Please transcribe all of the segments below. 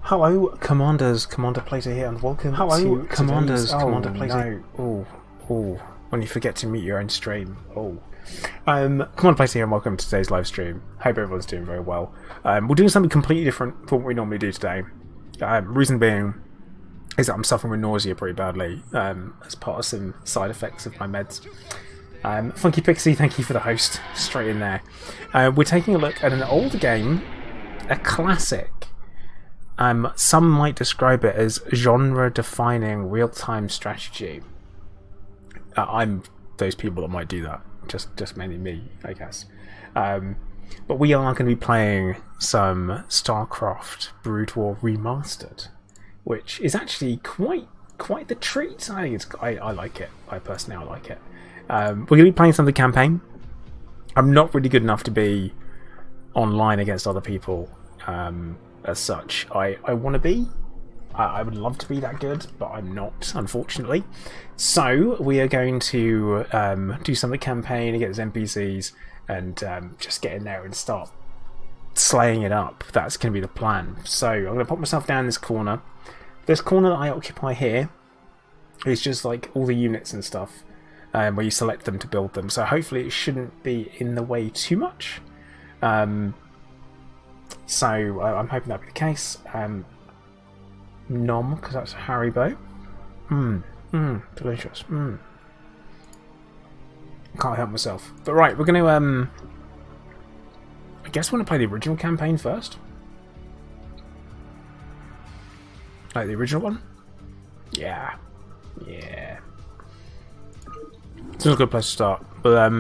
Hello, Commanders. Commander Plater here, and welcome to Commanders. Commander Plater. No. Oh, when you forget to mute your own stream. Commander Plater here, and welcome to today's live stream. Hope everyone's doing very well. We're doing something completely different from what we normally do today. Reason being is that I'm suffering with nausea pretty badly as part of some side effects of my meds. Funky Pixie, thank you for the host. Straight in there. We're taking a look at an old game, a classic. Some might describe it as genre-defining real-time strategy. I'm those people that might do that. Just mainly me, I guess. But we are going to be playing some StarCraft Brood War Remastered, which is actually quite the treat. I like it. I personally like it. We're going to be playing some of the campaign. I'm not really good enough to be online against other people. As such, I want to be. I would love to be that good, but I'm not, unfortunately. So we are going to do some of the campaign against NPCs and just get in there and start slaying it up. That's going to be the plan. So I'm going to put myself down in this corner. This corner that I occupy here is just like all the units and stuff, where you select them to build them. So hopefully it shouldn't be in the way too much. So I'm hoping that'll be the case. Nom, because that's Haribo. Delicious. Can't help myself. But right, we're going to, I guess we're going to play the original campaign first. Like the original one? Yeah. It's a good place to start. But,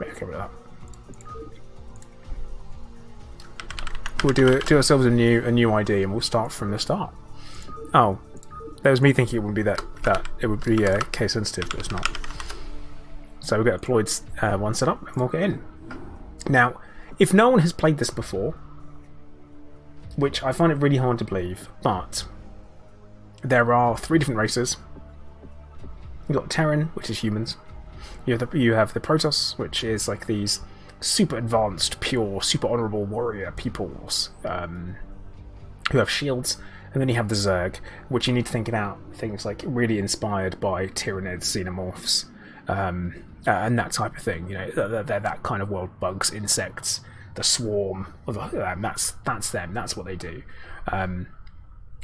okay with that. We'll do ourselves a new ID, and we'll start from the start. Oh, that was me thinking it wouldn't be that it would be case sensitive, but it's not. So we'll get deployed one set up, and we'll get in. Now, if no one has played this before, which I find it really hard to believe, but there are 3 different races. You've got Terran, which is humans. You have the Protoss, which is like these super advanced, pure, super honourable warrior peoples who have shields, and then you have the Zerg, which you need to think about things like really inspired by Tyranids, Xenomorphs, and that type of thing. You know, they're that kind of world. Bugs, insects, the swarm. That's them. That's what they do.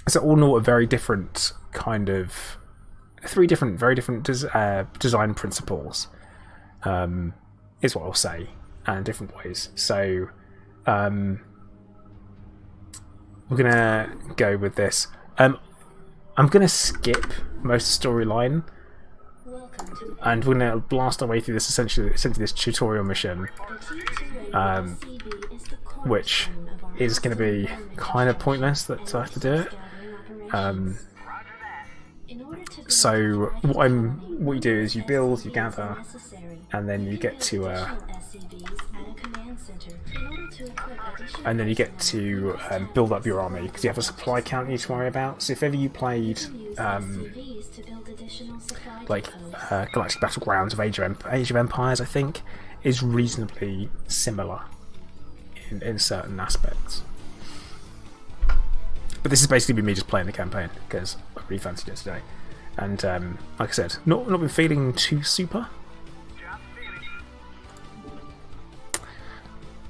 So all in all, a very different kind of 3 different, very different design principles. Is what I'll say. And different ways. So we're gonna go with this. I'm gonna skip most storyline, and we're gonna blast our way through this essentially this tutorial mission, which is gonna be kind of pointless that I have to do it. So what you do is you build, you gather, and then you get to build up your army, because you have a supply count you need to worry about. So if ever you played Galactic Battlegrounds of Age of Empires, I think, is reasonably similar in certain aspects. But this is basically me just playing the campaign because I really fancied it today. And like I said, not been feeling too super.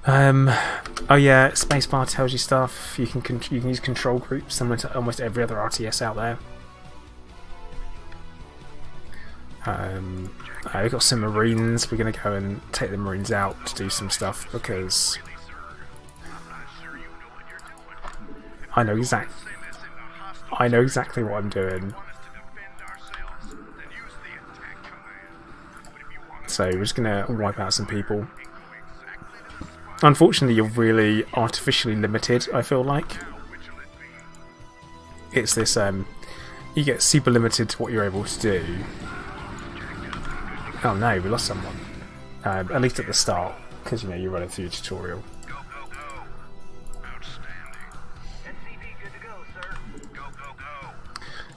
Oh yeah, spacebar tells you stuff. You can use control groups similar to almost every other RTS out there. We've got some Marines. We're going to go and take the Marines out to do some stuff because I know exactly what I'm doing. So we're just going to wipe out some people. Unfortunately, you're really artificially limited, I feel like. It's this, you get super limited to what you're able to do. Oh no, we lost someone. At least at the start, because, you know, you're running through your tutorial.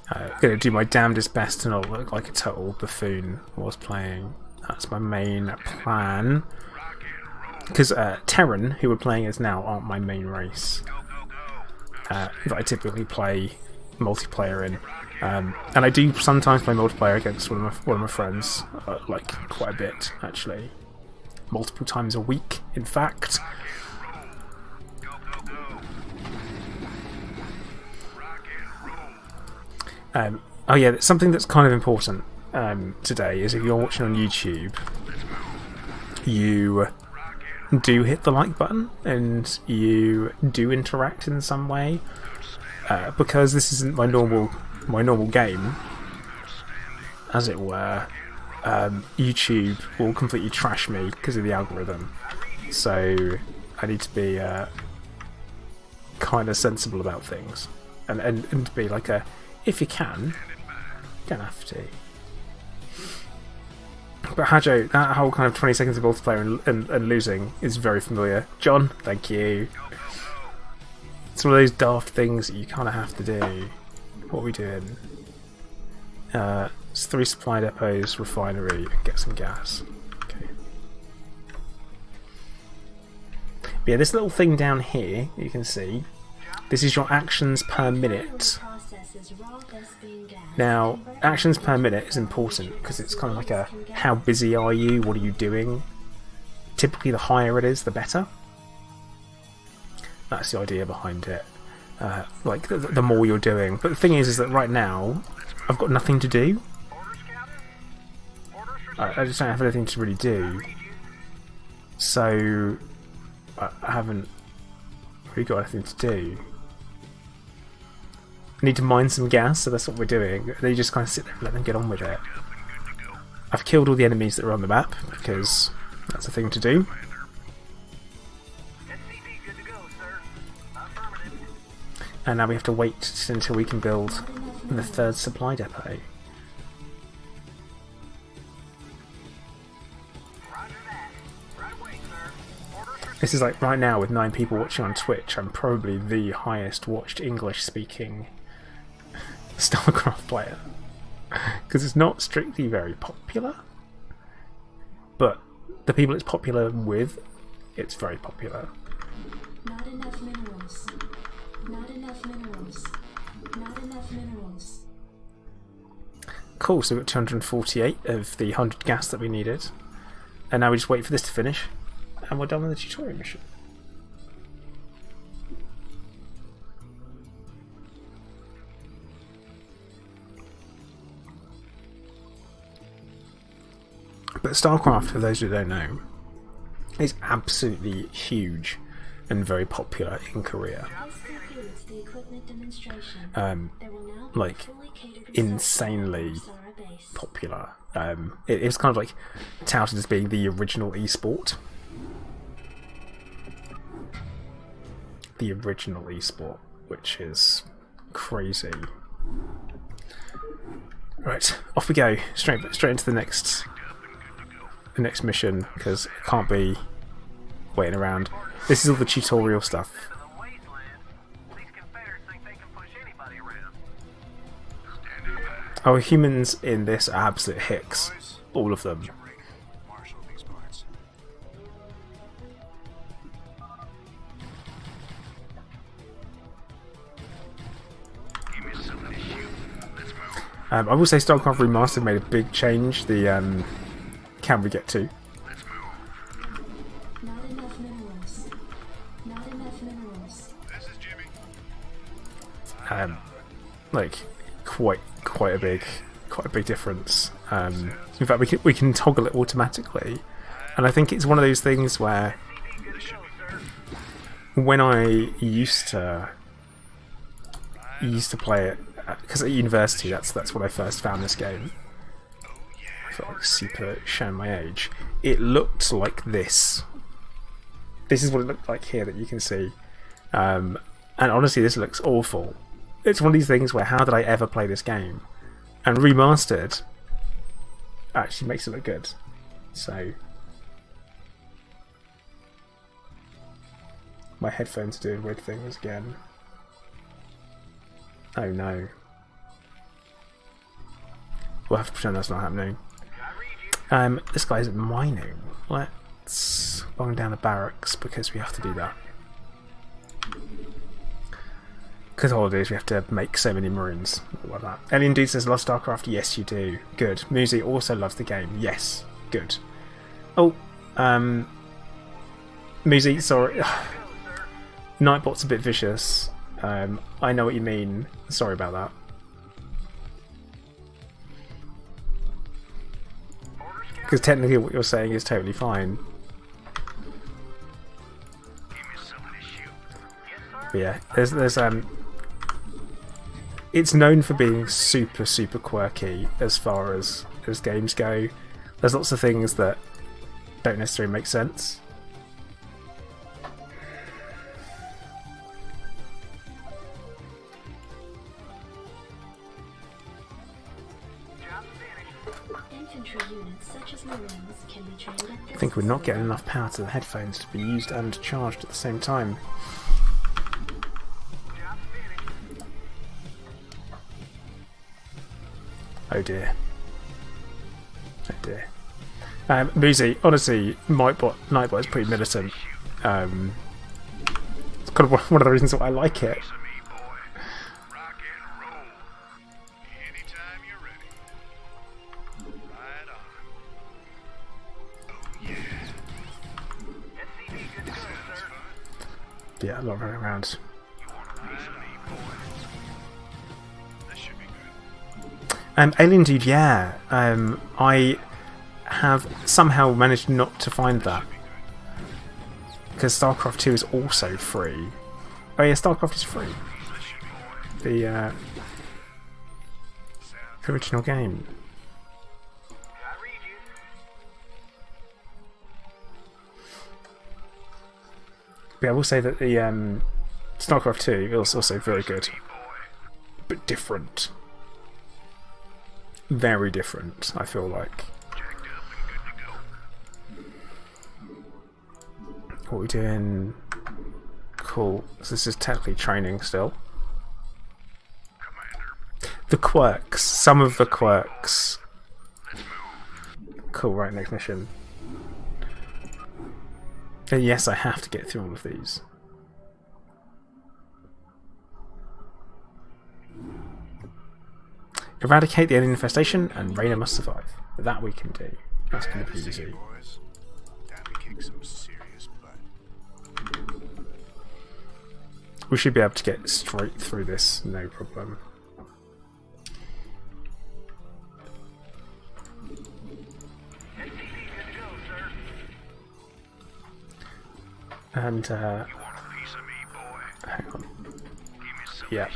I'm going to do my damnedest best to not look like a total buffoon whilst playing. That's my main plan. because Terran, who we're playing as now, aren't my main race that I typically play multiplayer in. And I do sometimes play multiplayer against one of my friends, like quite a bit actually, multiple times a week, in fact. Oh yeah, something that's kind of important today is if you're watching on YouTube, you do hit the like button and you do interact in some way, because this isn't my normal game, as it were. YouTube will completely trash me because of the algorithm, so I need to be kind of sensible about things and be like if you can, you don't have to. But Hajo, that whole kind of 20 seconds of multiplayer and losing is very familiar. John, thank you. It's one of those daft things that you kind of have to do. What are we doing? It's 3 supply depots, refinery, and get some gas. Okay. But yeah, this little thing down here, you can see, this is your actions per minute. Now, actions per minute is important because it's kind of like a how busy are you, what are you doing. Typically the higher it is, the better. That's the idea behind it. Like the more you're doing. But the thing is that right now, I've got nothing to do. I just don't have anything to really do. So, I haven't really got anything to do. I need to mine some gas, so that's what we're doing. They just kind of sit there and let them get on with it. I've killed all the enemies that are on the map, because that's a thing to do. And now we have to wait until we can build the 3rd supply depot. This is like right now with 9 people watching on Twitch, I'm probably the highest watched English speaking StarCraft player. Because it's not strictly very popular, but the people it's popular with, it's very popular. Not enough minerals. Not enough minerals. Not enough minerals. Cool, so we've got 248 of the 100 gas that we needed. And now we just wait for this to finish, and we're done with the tutorial mission. But StarCraft, for those who don't know, is absolutely huge and very popular in Korea. Like, insanely popular. It was kind of like touted as being the original esport. The original esport, which is crazy. Right, off we go. Straight into the next mission, because I can't be waiting around. This is all the tutorial stuff. Oh, humans in this are absolute hicks. All of them. I will say StarCraft Remastered made a big change. The can we get to? Not enough minerals. Not enough minerals. This is Jimmy. Like quite a big difference. In fact, we can toggle it automatically, and I think it's one of those things where when I used to play it, because at university that's when I first found this game. I felt like super showing my age. It looked like this. This is what it looked like here that you can see. And honestly, this looks awful. It's one of these things where how did I ever play this game? And Remastered actually makes it look good. So my headphones are doing weird things again. Oh no. We'll have to pretend that's not happening. This guy's mining. What? let's bung down the barracks because we have to do that. Because holidays, we have to make so many Marines. Like that. Alien Dude says, love StarCraft. Yes, you do. Good. Muzi also loves the game. Yes. Good. Oh, Muzi, sorry. Nightbot's a bit vicious. I know what you mean. Sorry about that. Because technically what you're saying is totally fine. But yeah, there's it's known for being super quirky as far as games go. There's lots of things that don't necessarily make sense. I think we're not getting enough power to the headphones to be used and charged at the same time. Oh dear. Oh dear. Muzi, honestly, Nightbot is pretty militant. It's kind of one of the reasons why I like it. Yeah, a lot running around. Alien Dude, yeah. I have somehow managed not to find that. Because StarCraft 2 is also free. Oh yeah, StarCraft is free. The original game. But I will say that the StarCraft 2 is also very good. But different. Very different, I feel like. What are we doing? Cool. So this is technically training still. The quirks. Some of the quirks. Cool, right, next mission. And yes, I have to get through all of these. Eradicate the alien infestation and Raynor must survive. That we can do. That's going to be easy. We should be able to get straight through this, no problem. And hang on. Yeah.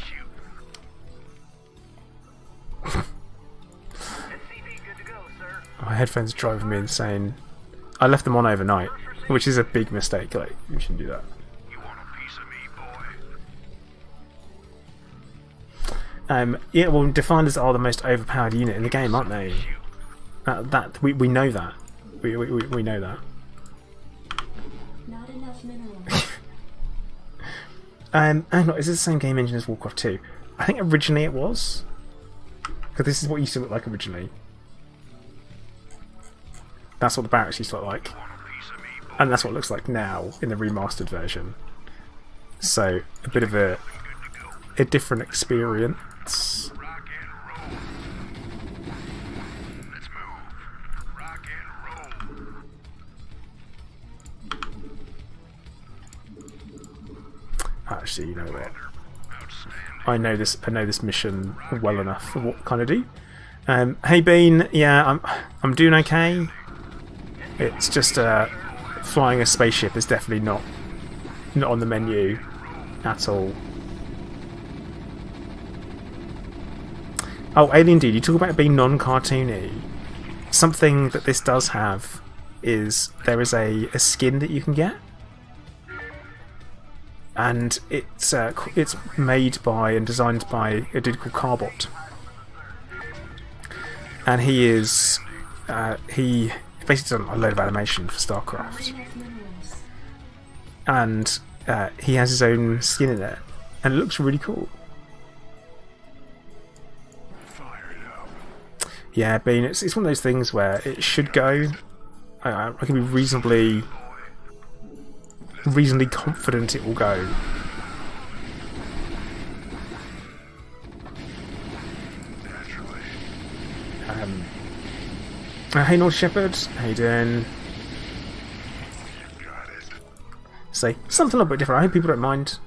My headphones are driving me insane. I left them on overnight, which is a big mistake. Like, you shouldn't do that. Yeah, well, Defenders are the most overpowered unit in the game, aren't they? We know that. We know that. Not enough minerals. Hang on, is this the same game engine as Warcraft 2? I think originally it was. Because this is what it used to look like originally. That's what the barracks used to look like. And that's what it looks like now in the remastered version. So, a bit of a different experience. Actually, you know what? I know this mission well enough for what kind of do. Hey Bean, yeah, I'm doing okay. It's just flying a spaceship is definitely not on the menu at all. Oh, Alien Dude, you talk about it being non-cartoony. Something that this does have is there is a skin that you can get. And it's made by and designed by a dude called Carbot, and he basically done a load of animation for StarCraft, and he has his own skin in there, and it looks really cool. Yeah, Bean, it's one of those things where it should go, I can be reasonably confident it will go. Hey North Shepherd, how you doing? Say something a little bit different. I hope people don't mind.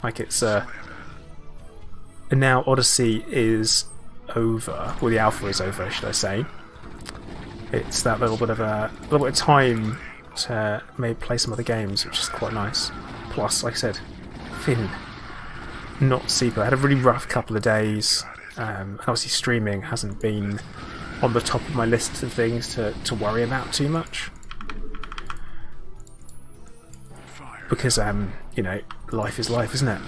Like it's and now Odyssey is over. Well, the alpha is over, should I say? It's that little bit of time to maybe play some other games, which is quite nice. Plus, like I said, Finn, not super. I had a really rough couple of days. Obviously, streaming hasn't been on the top of my list of things to worry about too much. Because, you know, life is life, isn't it?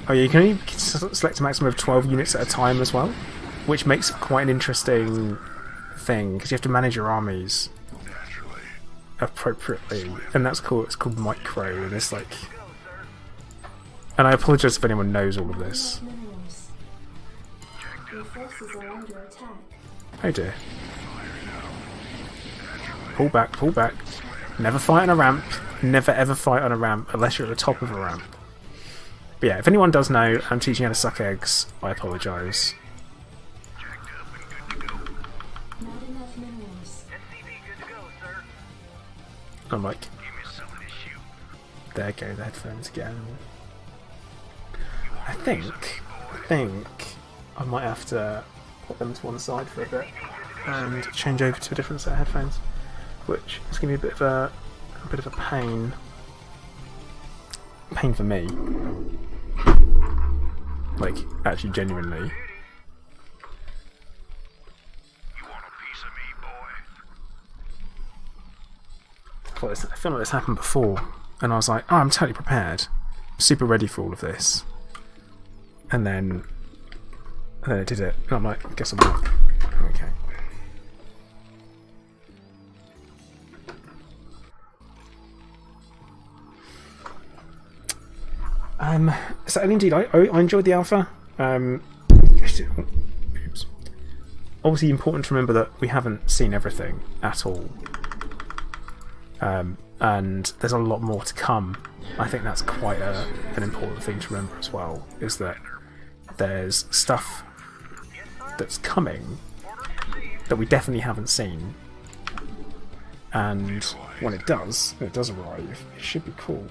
Oh yeah, you can only select a maximum of 12 units at a time as well, which makes quite an interesting thing, because you have to manage your armies appropriately, and that's cool. It's called micro, and it's like... And I apologise if anyone knows all of this. Oh dear. Pull back, pull back. Never fight on a ramp. Never ever fight on a ramp unless you're at the top of a ramp. But yeah, if anyone does know, I'm teaching how to suck eggs. I apologise. I'm like, there go the headphones again. I think I might have to put them to one side for a bit and change over to a different set of headphones, which is going to be a bit of a pain. Pain for me. Like, actually, genuinely. I feel like this happened before, and I was like, oh, I'm totally prepared. Super ready for all of this. And then it did it. And I'm like, I guess I'm not. Okay. So and indeed, I enjoyed the alpha. Oops. Obviously, important to remember that we haven't seen everything at all, and there's a lot more to come. I think that's quite an important thing to remember as well. Is that there's stuff that's coming that we definitely haven't seen, and when it does arrive, it should be cool.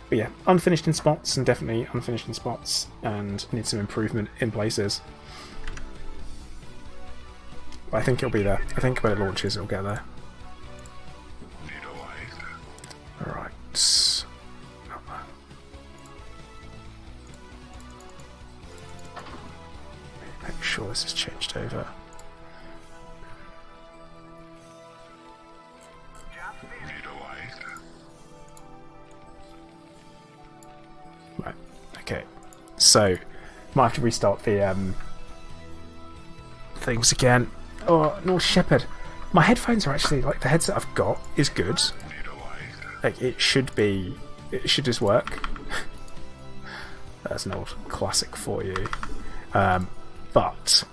But yeah, unfinished in spots, and definitely unfinished in spots, and need some improvement in places. But I think it'll be there. I think when it launches, it'll get there. Alright. Make sure this is changed over. Right, okay. So, might have to restart the things again. Oh, North Shepherd. My headphones are actually, like, the headset I've got is good. Like, it should just work. That's an old classic for you. But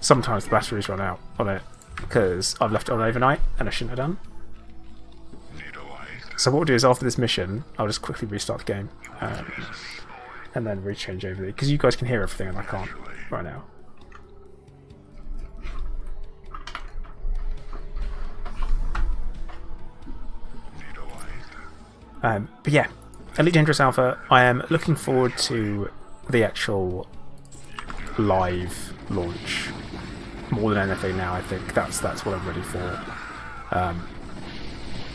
sometimes the batteries run out on it because I've left it on overnight and I shouldn't have done. So what we'll do is after this mission, I'll just quickly restart the game and then rechange over it, because you guys can hear everything and I can't right now. But yeah, Elite Dangerous Alpha, I am looking forward to the actual live launch more than anything now. I think that's what I'm ready for.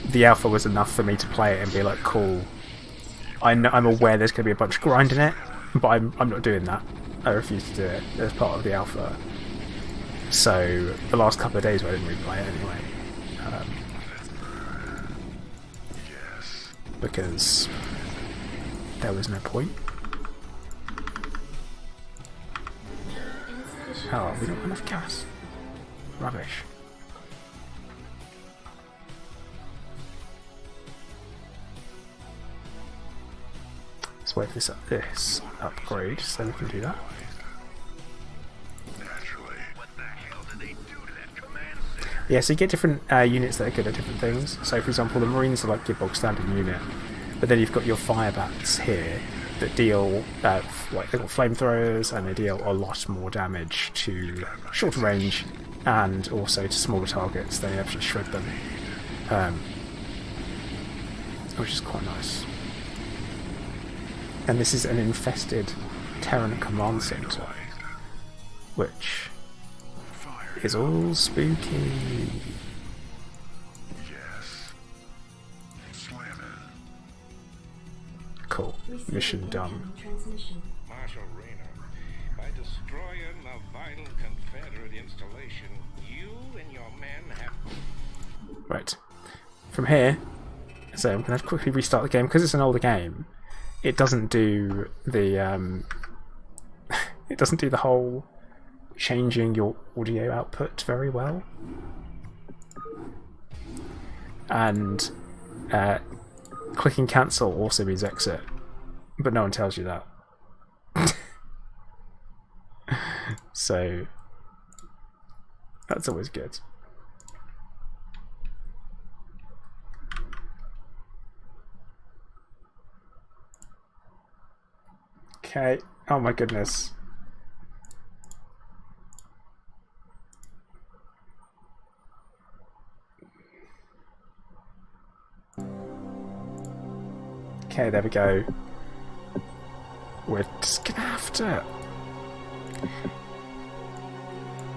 The alpha was enough for me to play it and be like, cool, I'm aware there's going to be a bunch of grind in it, but I'm not doing that. I refuse to do it as part of the alpha. So the last couple of days I didn't really play it anyway. Because there was no point. Oh, we don't have enough gas. Rubbish. So wait for this upgrade so we can do that. Yeah, so you get different units that are good at different things. So for example, the Marines are like your bog standard unit, but then you've got your fire bats here that deal, like they've got flamethrowers, and they deal a lot more damage to shorter range and also to smaller targets. They absolutely shred them, which is quite nice. And this is an infested Terran command center, which is all spooky. Yes. Slam it. Cool. Mission done. Marshal Raynor, by destroying the vital Confederate installation, you and your men have... Right. From here, so I'm going to quickly restart the game, because it's an older game. It doesn't do the it doesn't do the whole changing your audio output very well, and clicking cancel also means exit, but no one tells you that. So that's always good. Okay, oh my goodness. Okay, there we go. We're just gonna have to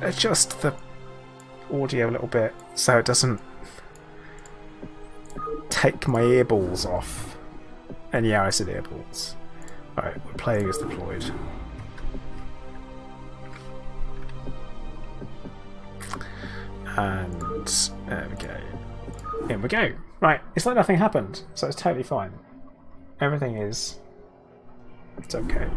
adjust the audio a little bit so it doesn't take my earballs off. And yeah, I said earballs. Alright, we're playing as deployed. And there we go. In we go. Right, it's like nothing happened, so it's totally fine. Everything is... it's okay.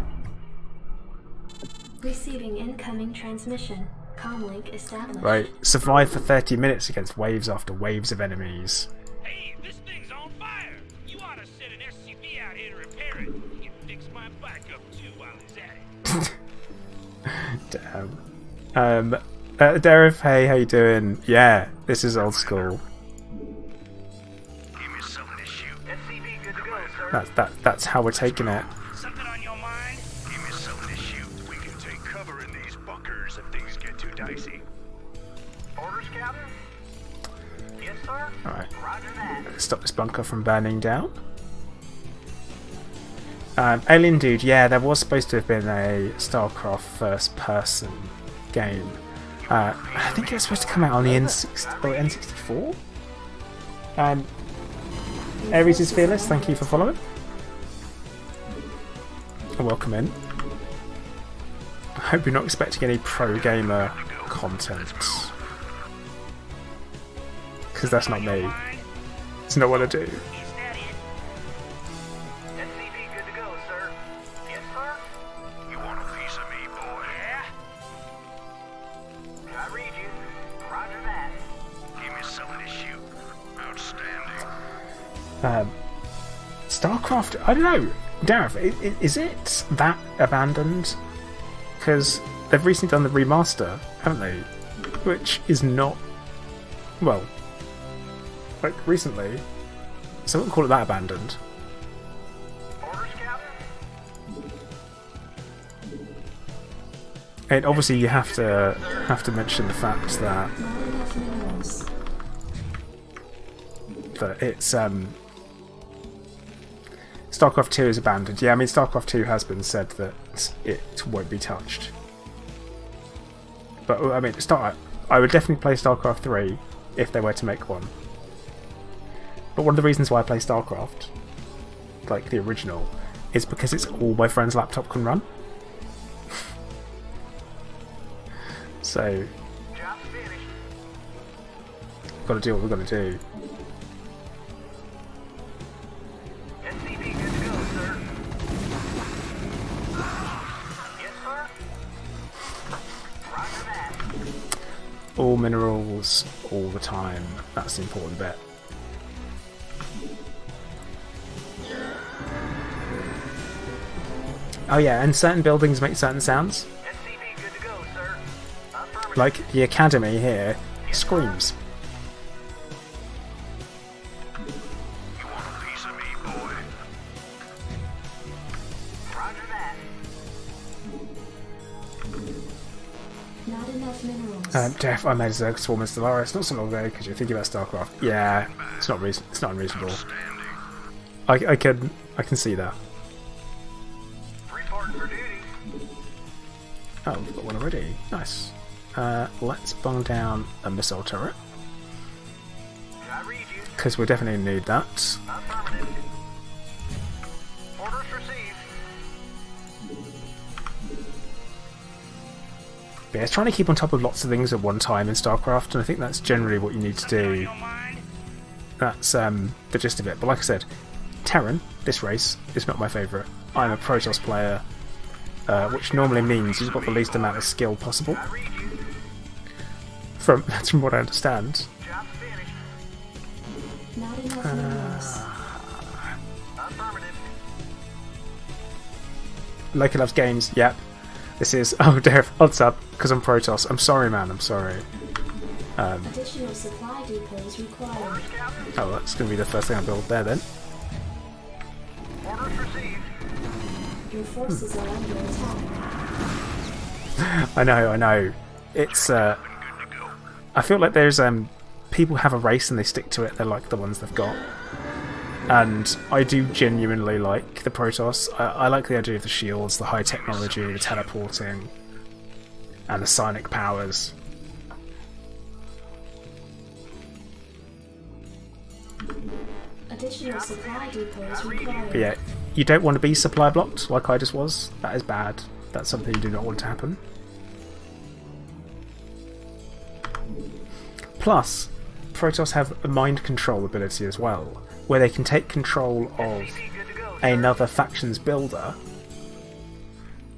Receiving incoming transmission. Comlink established. Right, survive for 30 minutes against waves after waves of enemies. Hey, this thing's on fire! You ought to send an SCV out here to repair it. You can fix my backup too while he's at it. Damn. Derif, hey, how you doing? Yeah, this is old school. Give me something to shoot. SCV good to go, sir. That's how we're taking it. Something on your mind? Give me something to shoot. We can take cover in these bunkers if things get too dicey. Orders, Captain? Yes, sir. Alright. Roger that. Let's stop this bunker from burning down. Alien Dude, yeah, there was supposed to have been a StarCraft first-person game. I think it was supposed to come out on the N64? Ares is Fearless, thank you for following. And welcome in. I hope you're not expecting any pro gamer content. Because that's not me. It's not what I do. SCV good to go, sir. Yes, sir? You want a piece of me, boy? Yeah? I read you. Roger that. Give me something to shoot. Outstanding. StarCraft, I don't know. Dareth, is it that abandoned? Because they've recently done the remaster, haven't they? Which is not... well... like, recently. So I wouldn't call it that abandoned. Orders, Captain? And obviously you have to mention the fact that it's StarCraft 2 is abandoned. Yeah, I mean StarCraft 2 has been said that it won't be touched. But I mean, I would definitely play StarCraft 3 if they were to make one. But one of the reasons why I play StarCraft, like the original, is because it's all my friend's laptop can run. So, got to do what we've got to do. SCV good to go, sir. Yes, sir? Roger that. All minerals, all the time. That's the important bit. Oh yeah, and certain buildings make certain sounds. SCV good to go, sir. Affirmative. Like the academy here screams. You want a piece of me, boy? Roger that. Not enough minerals. Def, I made a Zerg Swarm in Stellaris not so long ago because you're thinking about StarCraft. Yeah, it's not it's not unreasonable. I can see that. Reporting for duty. Oh, we've got one already. Nice. Let's bung down a missile turret I read you. because we definitely need that. Affirmative. Orders received. But yeah, it's trying to keep on top of lots of things at one time in StarCraft, and I think that's generally what you need to do. That's the gist of it. But like I said, Terran, this race, is not my favourite. I'm a Protoss player, which normally means you've got the least amount of skill possible. I read you. That's from what I understand. Job's finished. Not enough minerals. Affirmative. Loki loves games, yep. This is... Oh, Dev, odds up, because I'm Protoss. I'm sorry, man, I'm sorry. Additional supply depots required. Orders, Captain. Oh, that's going to be the first thing I build there, then. Orders received. Your forces are under attack. I know. It's, I feel like there's, people have a race and they stick to it, they're like the ones they've got. And I do genuinely like the Protoss. I like the idea of the shields, the high technology, the teleporting, and the psionic powers. Additional supply depots required. But yeah, you don't want to be supply blocked like I just was. That is bad. That's something you do not want to happen. Plus, Protoss have a mind control ability as well, where they can take control of SCV good to go. another faction's builder,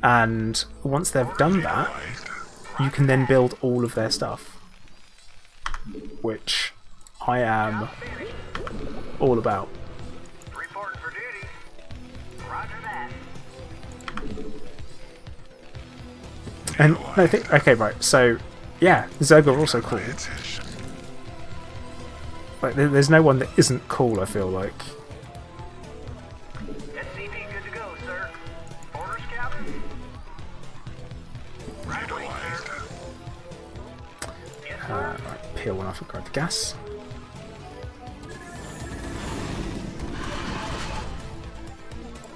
and once they've done that, you can then build all of their stuff, which I am all about. Reporting for duty. Roger that. And I think, okay, right, so yeah, Zerg are also cool. Like, there's no one that isn't cool, I feel like. SCV good to go, sir. Orders, Captain. Right away, sir. Yes, sir. Right, peel one off and grab the gas.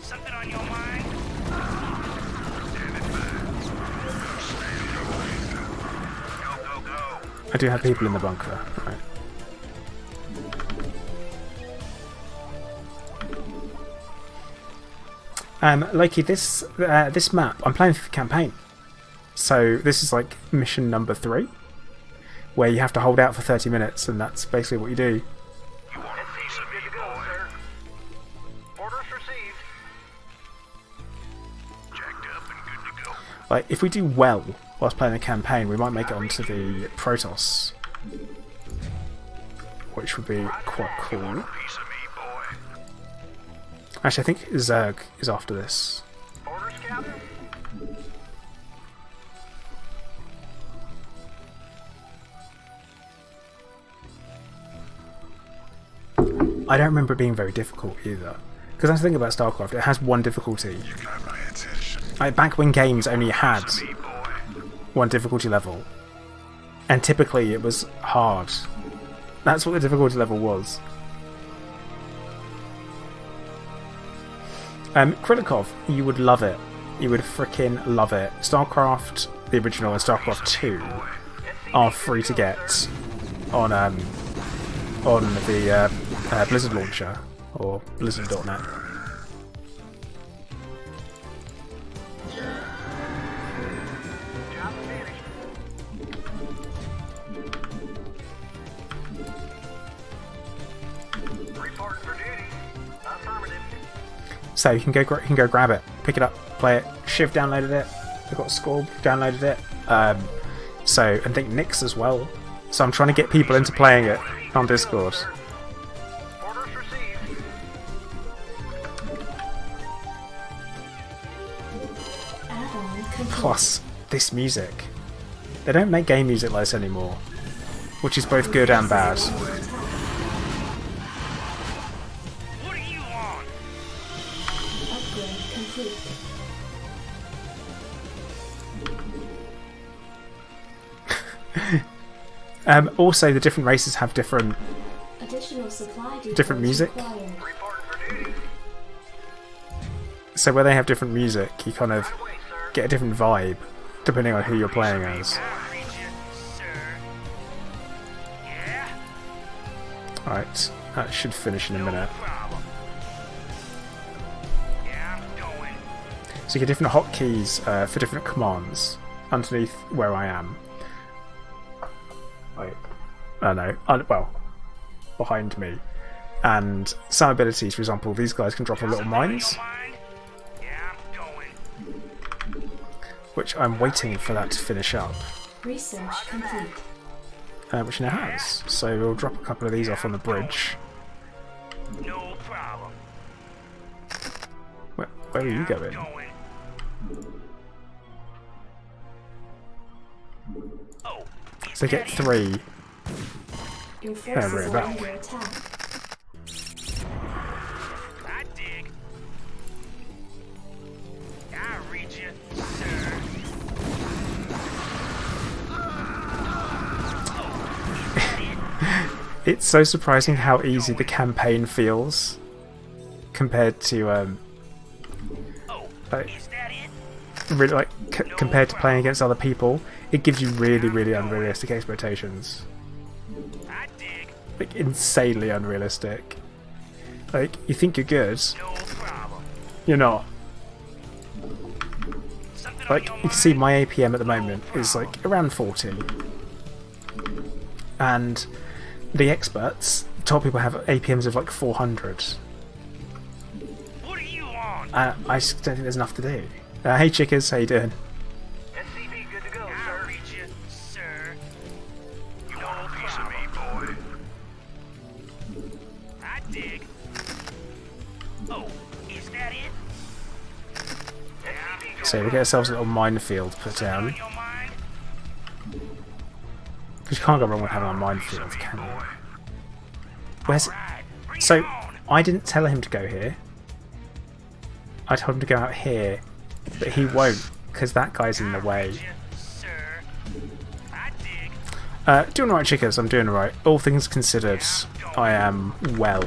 Something on your mind? Go. I do have people in the bunker, right. Loki, this map, I'm playing for the campaign. So this is like mission number 3, where you have to hold out for 30 minutes, and that's basically what you do. You want a piece of me, boy? Sir. Orders received. Jacked up and good to go. Like, if we do well whilst playing the campaign, we might make it onto the Protoss, which would be quite cool. Piece of me, boy. Actually, I think Zerg is after this. Orders, Captain. I don't remember it being very difficult either. Because that's the thing about StarCraft, it has one difficulty. You got my attention. Like, back when games only had Me, boy. one difficulty level, and typically it was hard. That's what the difficulty level was. Krilikov, you would love it. You would frickin' love it. StarCraft, the original, and StarCraft 2 are free to get on the Blizzard launcher or Blizzard.net. Job finished. Reporting for duty. Affirmative. So you can go grab it, pick it up, play it. Shiv downloaded it. I've got Scorb downloaded it. So I think Nyx as well. So I'm trying to get people into playing it on Discord. Orders received. Platform complete. Plus, this music. They don't make game music like this anymore, which is both good and bad. What do you want? Upgrade complete. Also, the different races have different Additional supply depots Different music? required. Reporting for duty. so where they have different music, you kind of Right away, sir. get a different vibe depending on who you're playing as. I'll read you, sir. Yeah? Right, that should finish in a minute. No problem. Yeah, I'm going. So you get different hotkeys for different commands underneath where I am. Wait, no, well, behind me. And some abilities, for example, these guys can drop a little mines, Yeah, I'm going. which I'm waiting for that to finish up, Research complete. which now has. So we'll drop a couple of these off on the bridge. No problem. Where are you I'm going? going. Oh, So get 3. Your Yeah, forces we're are back. under attack. I dig. I'll read you, sir. It's so surprising how easy the campaign feels compared to Oh, like, is that it? really like compared to playing against other people. It gives you really, really unrealistic expectations. I dig. Like insanely unrealistic. Like you think you're good, No problem. you're not. Something Like on you your can see mind? my APM at the moment is like around 40. And the experts, top people have APMs of like 400. What do you want? I just don't think there's enough to do. Hey chickers, how you doing? SCV good to go, sir. I'll read you, sir. You want a piece of me, boy? I dig. Oh, is that it? SCV So we get ourselves a little minefield put down. on your mind? Because you can't go wrong with having a minefield, can you? Where's Right, bring So it on. I didn't tell him to go here. I told him to go out here, but he won't because that guy's in the way. You, sir. I dig. Doing alright, chickers. I'm doing alright. All things considered, I am well.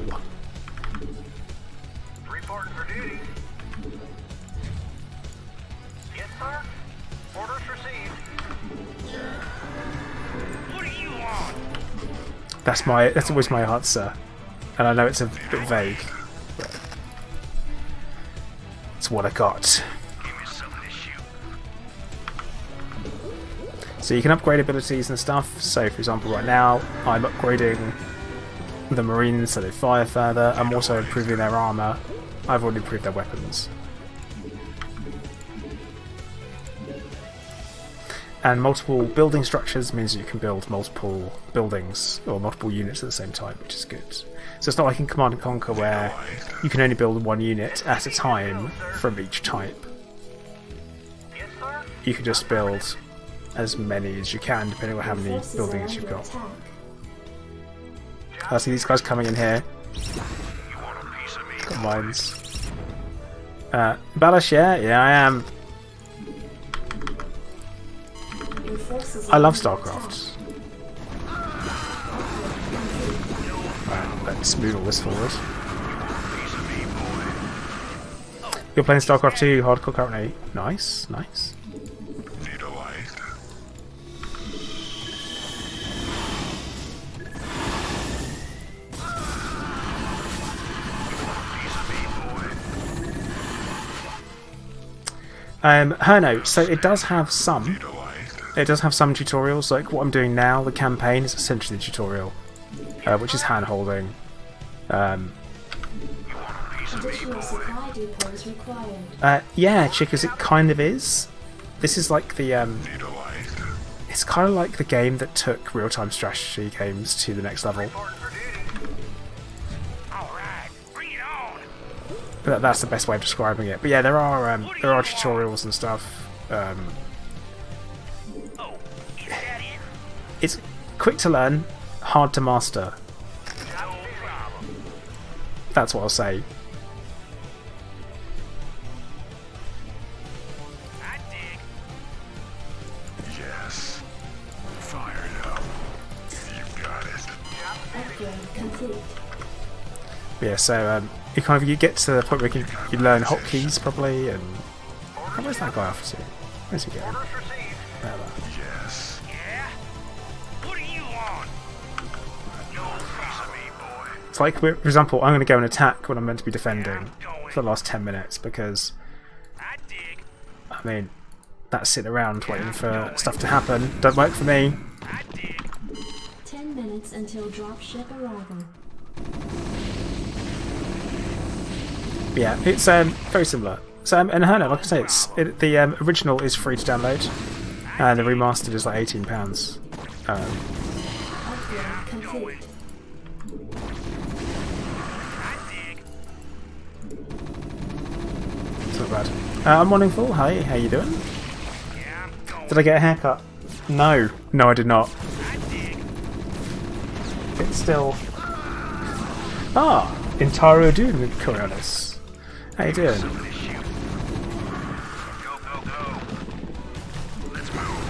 Reporting for duty. Yes, sir. Orders received. What do you want? That's always my answer, and I know it's a bit vague. But it's what I got. Give me something to shoot. So you can upgrade abilities and stuff. So for example, right now I'm upgrading the Marines so they fire further. I'm also improving their armor. I've already improved their weapons. And multiple building structures means you can build multiple buildings or multiple units at the same time, which is good. So it's not like in Command and Conquer where you can only build one unit at a time from each type. Yes, sir. You can just build as many as you can depending on how many Forces are buildings you've under got. attack. I see these guys coming in here. You want a piece of me? Got mines. Balash, yeah, I am. Your forces I are love under StarCraft. Right, let's move all this forward. You're playing StarCraft 2 hardcore currently. Nice, nice. Need a light. Herno, so it does have some. Need a light. It does have some tutorials, like what I'm doing now, the campaign is essentially the tutorial, which is hand-holding. Additional supply depots required. Yeah, Chickers, it kind of is. This is like the, Need a light. it's kind of like the game that took real-time strategy games to the next level. Reporting for duty. All right, bring it on. That's the best way of describing it. But yeah, there are tutorials and stuff. Oh, is that it? It's quick to learn, hard to master. No problem. That's what I'll say. I dig. Yes. Fire it up. You got it. Upgrade complete. Yeah, so you get to the point where you learn hotkeys probably, and where's that guy off to? Where's he going? Orders received. There. Yes. Yeah? What do you want? No problem, me, boy. It's like, for example, I'm going to go and attack when I'm meant to be defending for the last 10 minutes because, I dig. I mean, that sitting around waiting for stuff to happen don't work for me. I dig. 10 minutes until dropship arrival. Yeah, it's very similar. So, and Herno, like I say, the original is free to download, and the remastered is like £18. Upgrade complete. I dig. It's not bad. I'm Morningful. Hi, how you doing? Yeah, I'm going. Did I get a haircut? No, I did not. I dig. It's still. Intaro Dune Coriolis. How you doing? This shoot. Go, go, go. Let's move.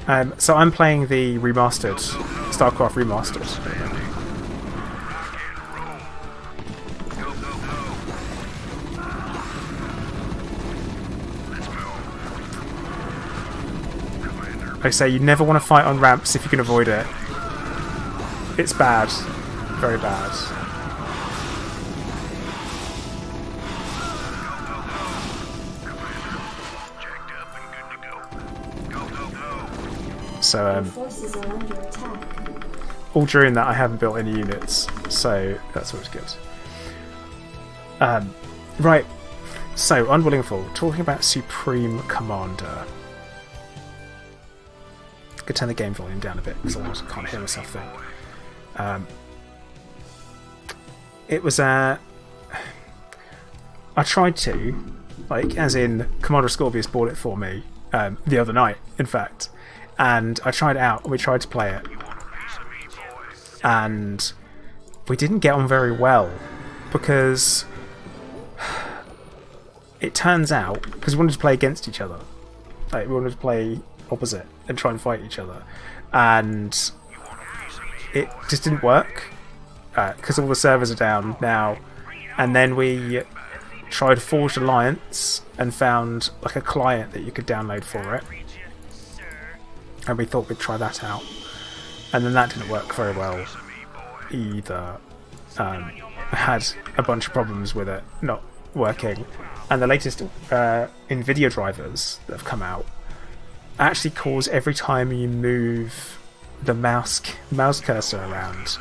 Outstanding. So I'm playing the remastered, StarCraft remastered. Rock and roll. Go, go, go. Let's move. Commander. Like I say, you never want to fight on ramps if you can avoid it. It's bad. Very bad. Jacked up and good to go. Go, go, go. So Forces are under attack. all during that I haven't built any units, so that's always good. Right, so Unwillingful, talking about Supreme Commander. Could turn the game volume down a bit because I can't hear myself think. It was I tried to, like, as in Commander Scorpius bought it for me the other night, in fact, and I tried it out. We tried to play it, and we didn't get on very well because it turns out, because we wanted to play against each other, like we wanted to play opposite and try and fight each other, and it just didn't work because all the servers are down now. And then we tried Forged Alliance and found like a client that you could download for it, and we thought we'd try that out, and then that didn't work very well either. I had a bunch of problems with it not working, and the latest NVIDIA drivers that have come out actually cause every time you move the mouse cursor around,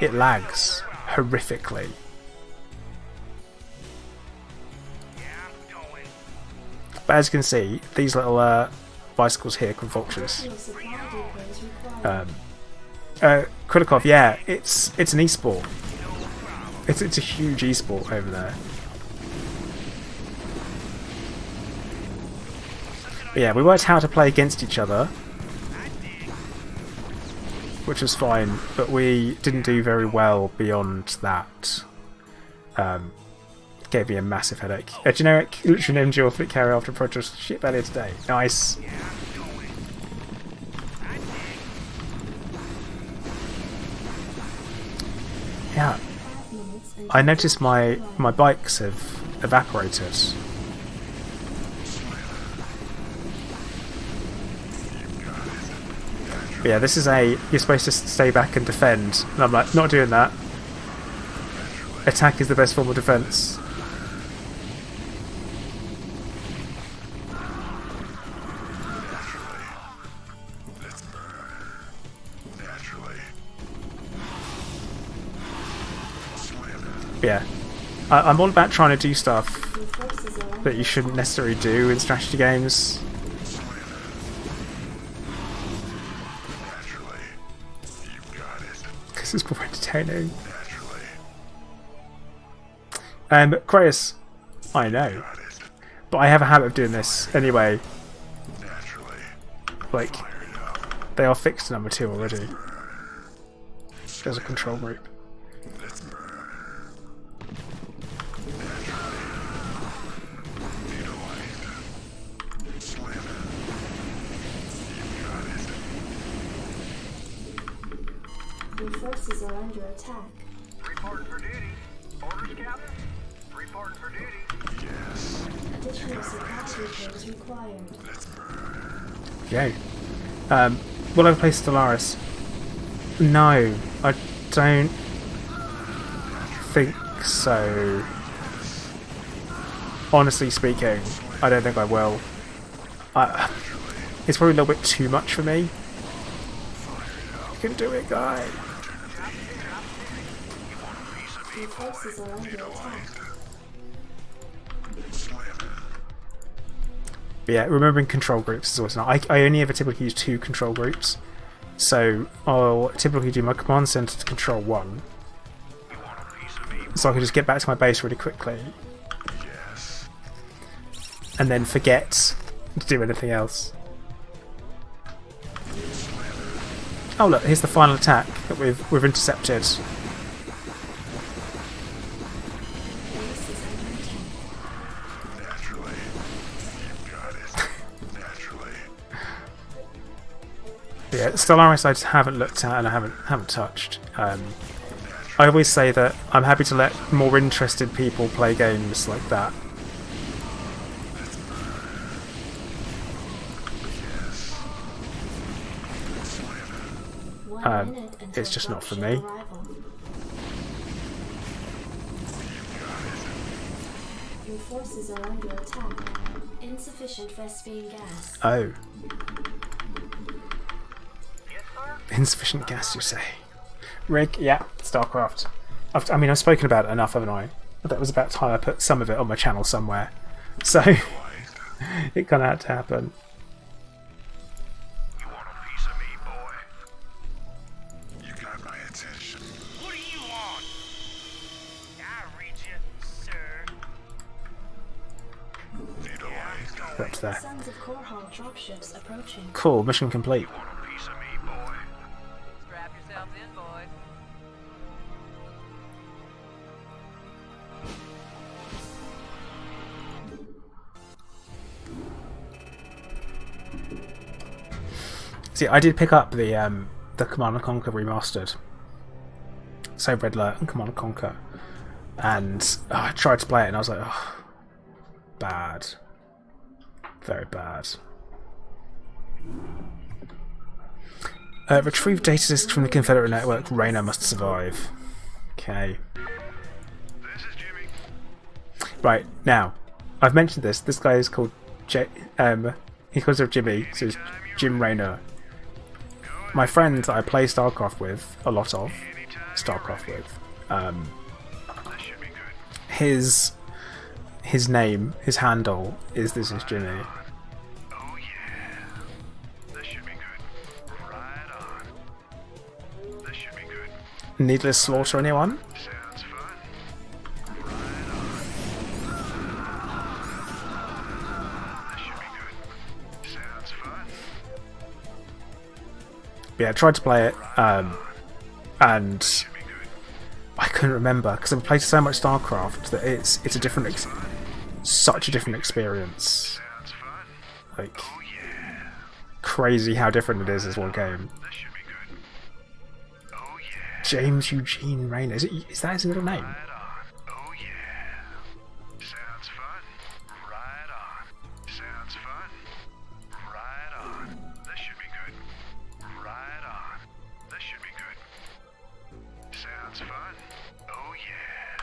it lags horrifically. But as you can see, these little bicycles here called vultures. Supply depots required. Kulikov, yeah, it's an esport. It's a huge esport over there. But yeah, we worked out how to play against each other, which was fine, but we didn't do very well beyond that. Gave me a massive headache. A generic, literally named dual fleet carrier after protest ship earlier today. Nice. Yeah. 5 minutes until I noticed my dropship bikes have evaporated. But yeah, this is you're supposed to stay back and defend, and I'm like, not doing that. Attack is the best form of defense. Yeah, I'm all about trying to do stuff Your forces are under that you shouldn't necessarily do in strategy games. Because it's more entertaining. Kratos, I know. But I have a habit of doing this anyway. Naturally. Like, they are fixed to number 2 already. There's a control group. Let's burn. Your forces are under attack. Reporting for duty. Orders, Captain? Reporting for duty. Yes. Additional supply repairs required. Yay. Will I replace Stellaris? No, I don't think so. Honestly speaking, I don't think I will. It's probably a little bit too much for me. You can do it, guy. Your forces are under attack. But yeah, remembering control groups is always not. I only ever typically use 2 control groups. So I'll typically do my command center to control 1. So I can just get back to my base really quickly. Yes. And then forget to do anything else. Oh look, here's the final attack that we've intercepted. Base is under attack. Naturally. You got it. Naturally. But yeah, Stellaris I just haven't looked at and I haven't touched. I always say that I'm happy to let more interested people play games like that. It's just not for me. Your forces are under attack. Insufficient Vespine gas. Oh, Yes, sir? insufficient gas, you say? Rig, yeah, StarCraft. I've spoken about it enough, haven't I? That was about time I put some of it on my channel somewhere. So, it kind of had to happen. You want a piece of me, boy? You got my attention. What do you want? I read you, sir. Need a light. Up to there. Sons of Korhal dropships approaching. Cool, mission complete. Want a piece of me, boy? Strap yourselves in, boys. See, I did pick up the Command & Conquer Remastered. So Red Alert and Command & Conquer. And I tried to play it and I was like, oh, bad. Very bad. Retrieve data disk from the Confederate network. Raynor must survive. Okay. This is Jimmy. Right, now, I've mentioned this. This guy is called he calls himself Jimmy, so it's Jim Raynor. My friend that I play StarCraft with, a lot of StarCraft with, This should be good. his name, his handle is This Is Jimmy. Oh yeah. This should be good. Right on. This should be good. Needless slaughter, anyone? Sounds fun. Right on. This should be good. Sounds fun. Yeah, I tried to play it, and Should be good. I couldn't remember because I've played so much StarCraft that it's a different, such a different experience. Sounds fun. Like Oh yeah. crazy how different it is as one game. This should be good. Oh yeah. James Eugene Raynor, is that his middle name? Right on. Oh yeah. Sounds fun. Right on. Sounds fun. Right on. This should be good. Right on. This should be good. Sounds fun. Oh yeah.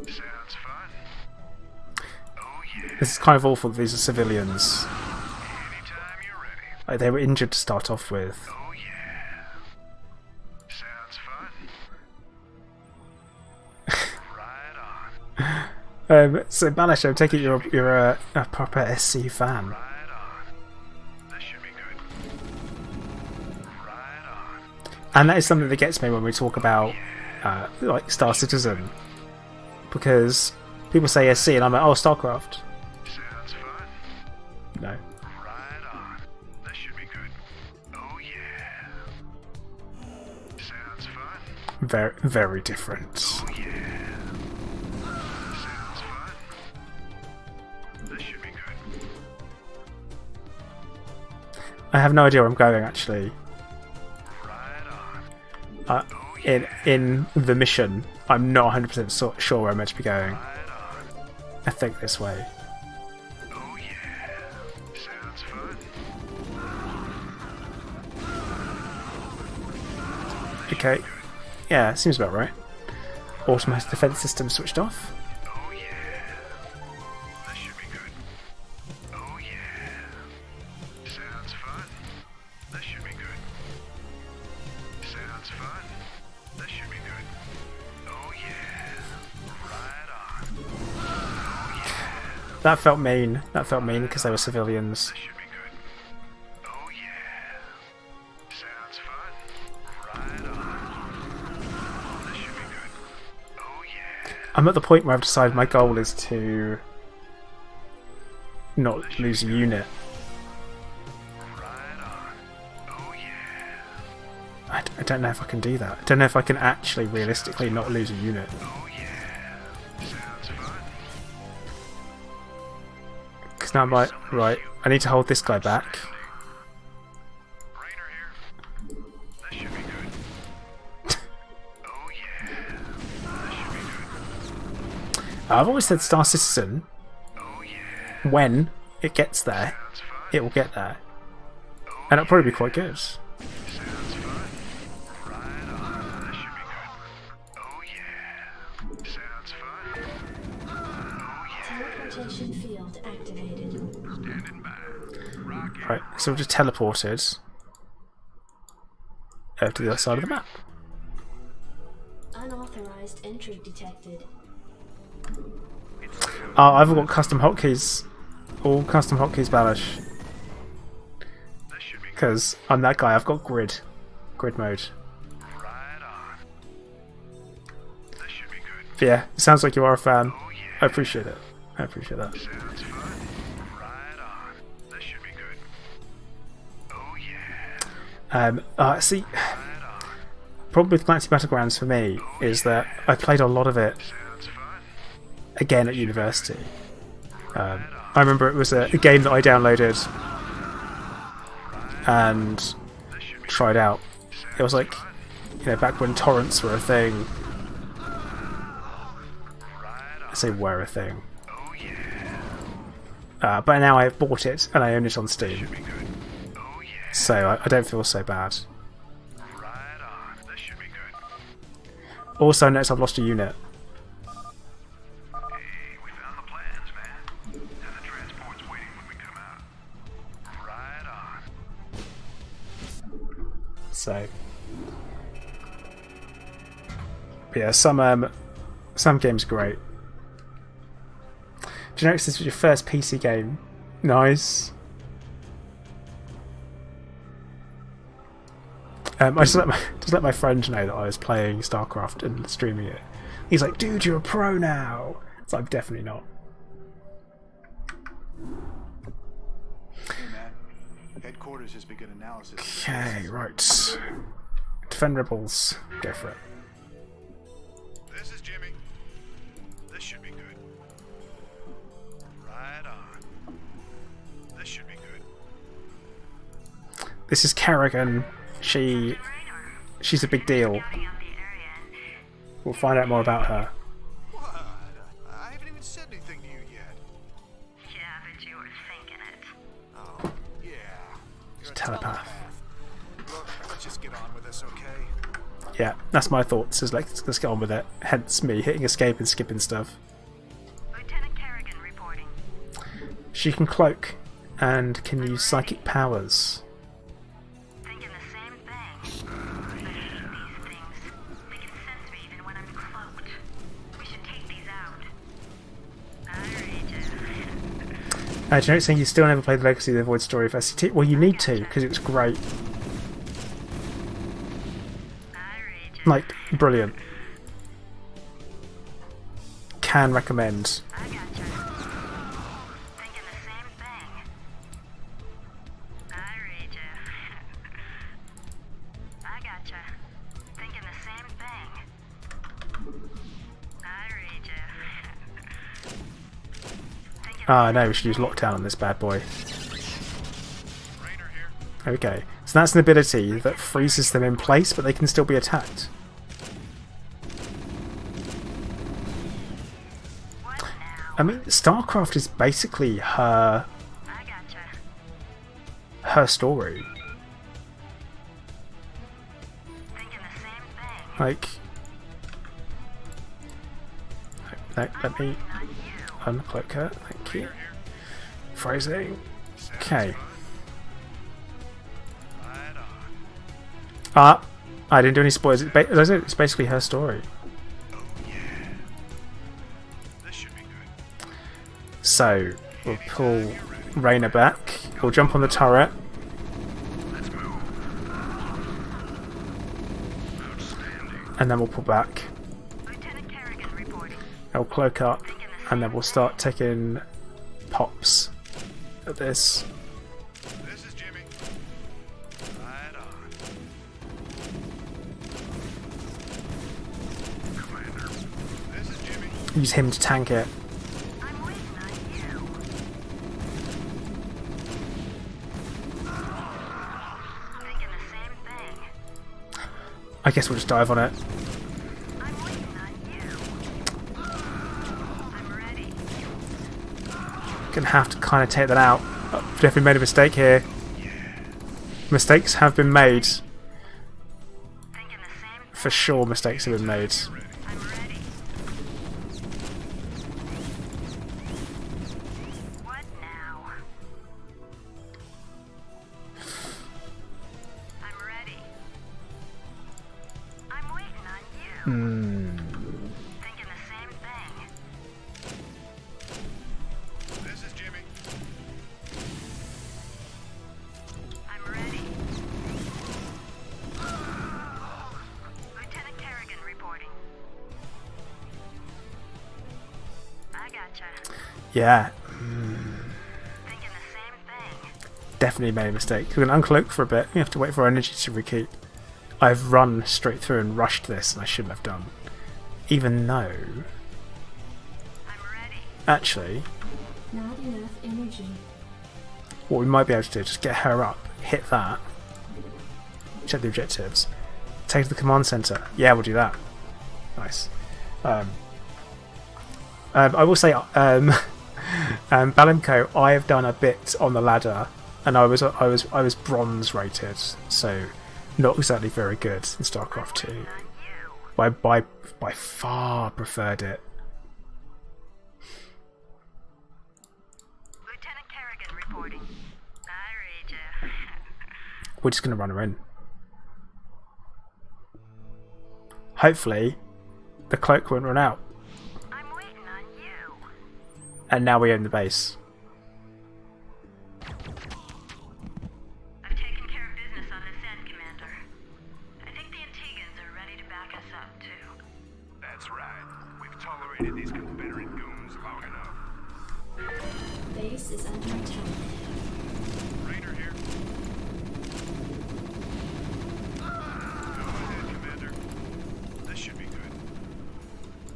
Sounds fun. Oh yeah. This is kind of awful that these are civilians. Anytime you're ready. Like, they were injured to start off with. Oh yeah. Sounds fun. Right on. So Banish, I take it you're a proper SC fan. Right on. This should be good. Right on. And that is something that gets me when we talk about like Star Citizen, because people say SC and I'm like, oh, StarCraft. Sounds fun. No. Right on. This should be good. Oh yeah. Sounds fun. Very, very different. Oh yeah. Sounds fun. This should be good. I have no idea where I'm going actually. Right on. In the mission, I'm not 100% sure where I'm meant to be going. Right on. I think this way. Oh yeah. Sounds fun. Okay. Yeah, seems about right. Automatic defense system switched off. Oh yeah. This should be good. Oh yeah. Sounds fun. This should be good. Sounds fun. This should be good. Oh yeah. Right on. Oh yeah. That felt mean. That felt mean because they were civilians. This should be good. Oh yeah. Sounds fun. Right on. This should be good. Oh yeah. I'm at the point where I've decided my goal is to not lose a unit. Right on. Oh yeah. I don't know if I can do that. I don't know if I can actually realistically not lose a unit. Oh yeah. Sounds fun. Because now I'm like, right, I need to hold this guy back. Raynor here. This should be good. Oh yeah. This should be good. I've always said Star Citizen, Oh yeah. when it gets there, Sounds fun. it will get there. And it'll probably be quite good. Sounds fun. Right on. This should be good. Oh yeah. Sounds fun. Oh yeah. Teleportation field activated. Standing by. Rocket. Right, so we're just teleported over to the other side of the map. Unauthorized entry detected. Oh, I've got custom hotkeys. All custom hotkeys, Balish. This should be good. Because I'm that guy, I've got grid mode. Right on. This should be good. But yeah, it sounds like you are a fan. Oh yeah. I appreciate it. I appreciate that. Sounds fun. Right on. This should be good. Oh yeah. See, Right on. problem with Galactic Battlegrounds for me is that I played a lot of it Sounds fun. again at university. I remember it was a game that I downloaded and tried out. It was like, you know, back when torrents were a thing. I say were a thing. Oh yeah. But now I've bought it and I own it on Steam, Be good. Oh yeah. so I don't feel so bad. Right on. This should be good. Also, notice I've lost a unit. Hey, we found the plans, man. And the transport's waiting when we come out. Right on. So, but yeah, some games are great. Do you notice this was your first PC game? Nice. I just let my friend know that I was playing StarCraft and streaming it. He's like, "Dude, you're a pro now." So I'm definitely not. Hey man, headquarters has begun analysis. Okay, right. Defend rebels. Go for it. This is Jimmy. This should be good. Right on. This should be good. This is Karrigan. She's a big deal. We'll find out more about her. What? I haven't even said anything to you yet. Yeah, but you were thinking it. Oh, yeah. You're a Telepath. Look, let's just get on with this, okay? Yeah, that's my thoughts. Is let's get on with it. Hence me hitting escape and skipping stuff. Lieutenant Karrigan reporting. She can cloak and can use psychic powers. Thinking the same thing. I hate these things. They can sense me even when I'm cloaked. We should take these out. I read you. Do you know saying you still never played the Legacy of the Void story of SCT? Well, you need to, because it's great. I read you. Like, brilliant. can recommend. I gotcha. Thinking the same thing. I read ya. I gotcha. Thinking the same thing. I read ya. Ah, no, we should use lockdown on this bad boy. Raynor here. Okay, so that's an ability that freezes them in place, but they can still be attacked. What now? I mean, StarCraft is basically her I gotcha. story. Thinking the same thing. Like, let me uncloak her. Thank you. Phrasing. Okay. Right on. Ah, I didn't do any spoilers. As I said, it's basically her story. Oh yeah. This should be good. So we'll pull Raynor back. We'll jump on the turret. Let's move. Outstanding. And then we'll pull back. Lieutenant Karrigan reporting. I'll cloak up, and then we'll start taking pops at this. This is Jimmy. Right on. Commander. This is Jimmy. Use him to tank it. I'm waiting on you. Thinking the same thing. I guess we'll just dive on it. I'm waiting on you. I'm ready. Gonna have to kind of take that out. Oh, definitely made a mistake here. Mistakes have been made. Thinking the same. For sure, mistakes have been made. I'm ready. What now? I'm ready. I'm waiting on you. Thinking the same thing. This is Jimmy. I'm ready. Lieutenant Karrigan reporting. I gotcha. Yeah, Thinking the same thing. definitely made a mistake. We're gonna uncloak for a bit. We have to wait for our energy to recoup. I've run straight through and rushed this, and I shouldn't have done. Even though, I'm ready. actually, Not enough energy. what we might be able to do is just get her up, hit that, check the objectives, take to the command center. Yeah, we'll do that. Nice. I will say, Balimco, I have done a bit on the ladder, and I was bronze rated, so not exactly very good in StarCraft 2. On you. By far preferred it. Lieutenant Karrigan reporting. I read ya. We're just gonna run her in. Hopefully, the cloak won't run out. I'm waiting on you. And now we own the base. I've taken care of business on this end, Commander. I think the Antigans are ready to back us up, too. That's right. We've tolerated these Confederate goons long enough. Base is under attack. Raynor here. Go ahead, Commander. This should be good.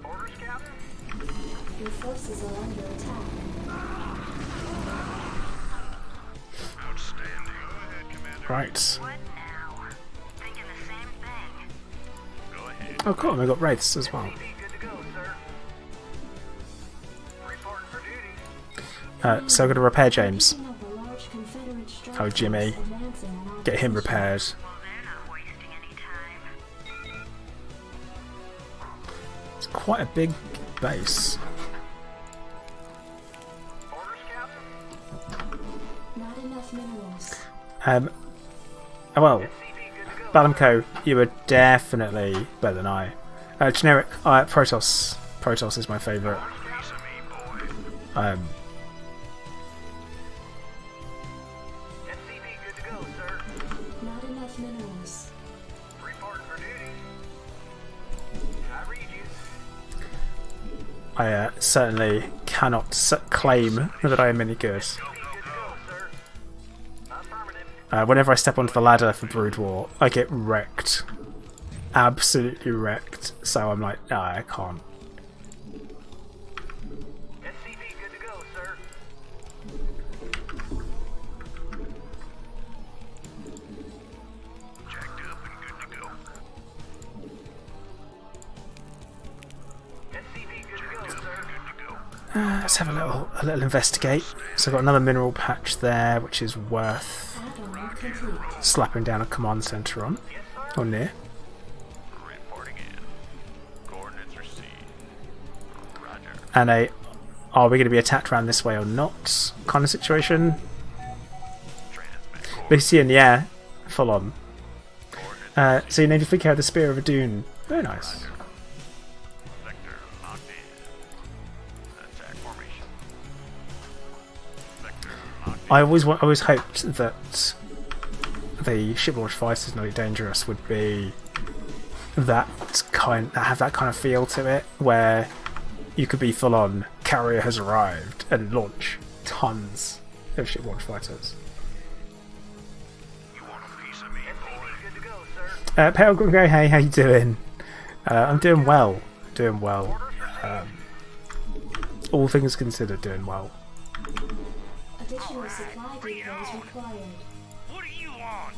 Orders, Captain? Your forces are under attack. Outstanding. Go ahead, Commander. Right. What now? Thinking the same thing. Go ahead. Oh cool, and we got wraiths as well. Good to go, sir. Reporting for duty. So I'm gonna repair James. Picking up a large Confederate strike Oh, Jimmy. force advancing on our Get him position. repaired. Well, they're not wasting any time. It's quite a big base. Orders, Captain? Not enough minerals. Well, CP good to go. Balimco, you were definitely better than I. Generic, Protoss. Protoss is my favourite. Piece of me, boy. SCP good to go, sir. Not enough minerals. Reporting for duty. I read you. I certainly cannot claim that I am any good. Whenever I step onto the ladder for Brood War, I get wrecked. Absolutely wrecked. So I'm like, nah, I can't. SCV good to go, sir. Jacked up and good to go. SCV good to go, sir. Good to go. Let's have a little investigate. So I've got another mineral patch there, which is worth Add-on complete. slapping down a command center on, or near. Reporting in. Coordinates received. Roger. And a are we going to be attacked around this way or not kind of situation. Transmit. But you see in the air, full on. So you need to figure out the Spear of Adun. Very nice. Vector locked in. Attack formation. Vector locked in. I always hoped that the ship launch fighters Not Dangerous would be have that kind of feel to it, where you could be full on carrier has arrived and launch tons of ship launch fighters. You want a piece of me, boy? Good to go, sir. Pale Grey, hey, how you doing? I'm doing well. Doing well. All things considered, doing well. Additional supply depots required. What do you want?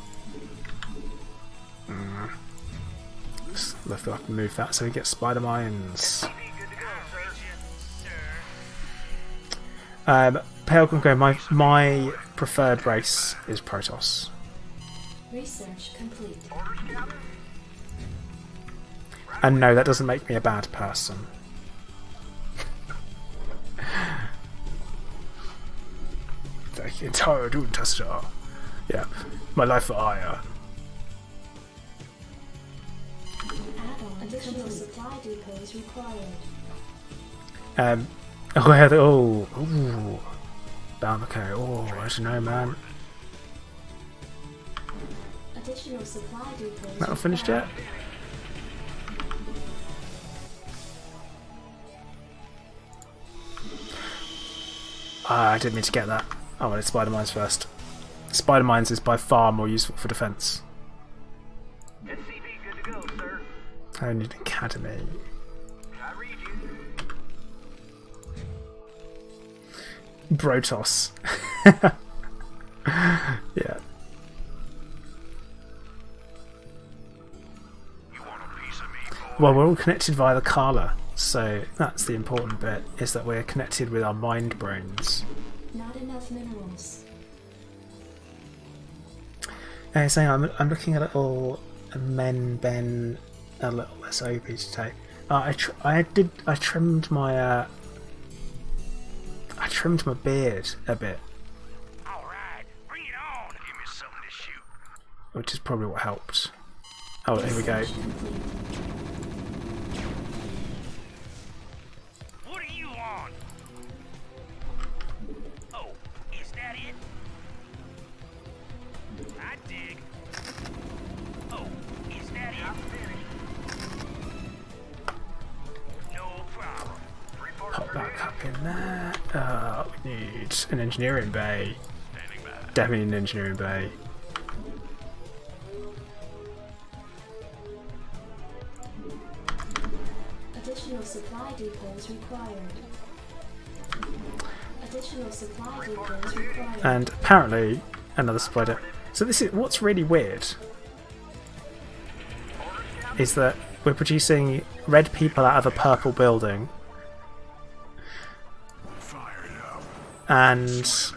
Let's I can move that so we get spider mines. Good to go, sir. Pale Grey, my preferred race is Protoss. Research complete. Orders, Captain? And no, that doesn't make me a bad person. The entire Doom Tester. Yeah, my life for ire. Add-on additional supply depots required. Ooh. Bamako, I don't know, man. Additional supply depots. That not finished yet? I didn't mean to get that. I wanted spider mines first. Spider mines is by far more useful for defense. SCV good to go, sir. I need an academy. I read you. Protoss. Yeah. You want a piece of me, boy? Well, we're all connected via the Carla, so that's the important bit, is that we're connected with our mind brains. Not enough minerals. So I'm looking a little Ben a little less OP today. I trimmed my beard a bit, All right, bring it on. Give me something to shoot. which is probably what helped. Oh, here we go. Research complete. What do you want? Oh, is that it? I dig. Oh, is that it? No problem. Pop back up in there. We need an engineering bay. Standing by. Definitely an engineering bay. Additional supply depots required. Additional supply depots required. And apparently another supply depot. So this is what's really weird is that we're producing red people out of a purple building, and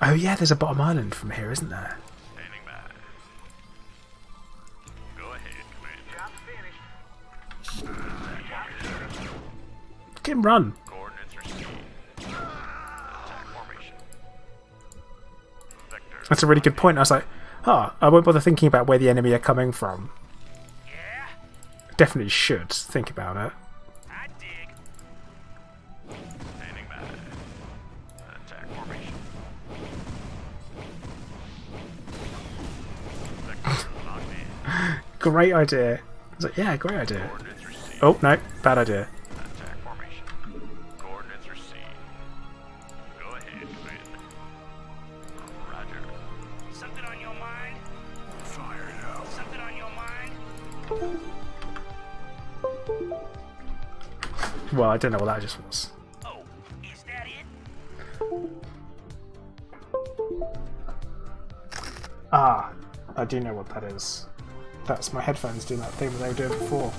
oh yeah, there's a bottom island from here, isn't there? Standing by. Go ahead, Commander. Job finished. Get him run. Coordinates received. Attack formation. Vector. That's a really good point. I was like, I won't bother thinking about where the enemy are coming from. Yeah, Definitely should think about it. I dig. Standing by. Attack formation. Great idea. I was like, yeah, great idea. Oh, no, bad idea. Attack formation. Coordinates received. Go ahead, Quinn. Roger. Something on your mind? Fire it up. Something on your mind? Well, I don't know what that just was. Oh, is that it? Ah, I do know what that is. That's my headphones doing that thing that they were doing before.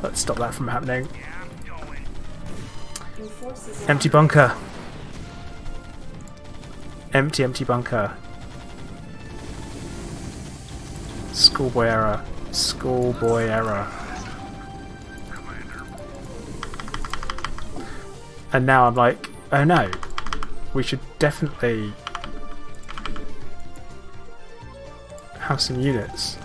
Let's stop that from happening. Yeah, I'm going. Your forces are Empty bunker. Empty, empty bunker. Schoolboy error. Schoolboy error. And now I'm like, oh no, we should definitely have some units.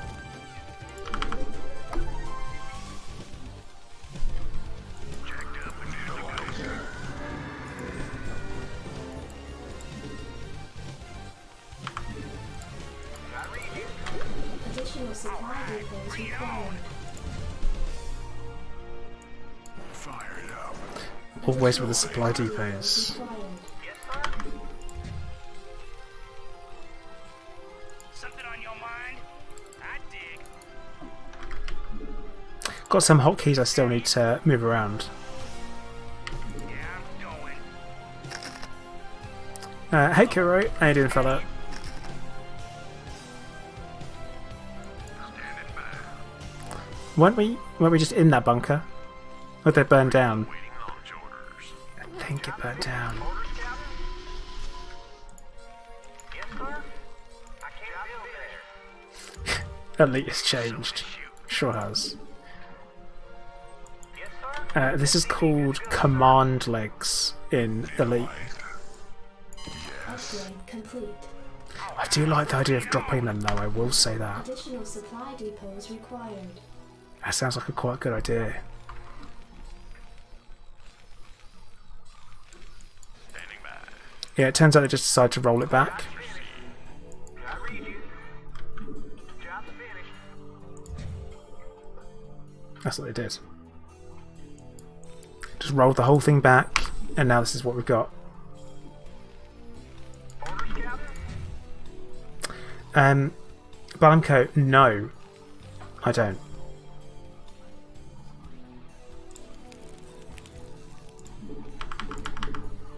additional supply depots required. Fire it up. Always with the supply depots. Required. Something on your mind? I dig. Got some hotkeys I still need to move around. Yeah, I'm going. Hey Kuro, how you doing, fella? Weren't we just in that bunker? Or did they burn down? Waiting launch orders. I think it burnt down. Yes, sir. I can't build there. Elite has changed. Sure has. Yes, sir. This is called Command Legs in Elite. Upgrade complete. I do like the idea of dropping them though, I will say that. Additional supply depots required. That sounds like a quite good idea. Standing by. Yeah, it turns out they just decided to roll it back. I read you. Job's finished. That's what they did. Just rolled the whole thing back, and now this is what we've got. Orders, Captain? Balamco, no. I don't.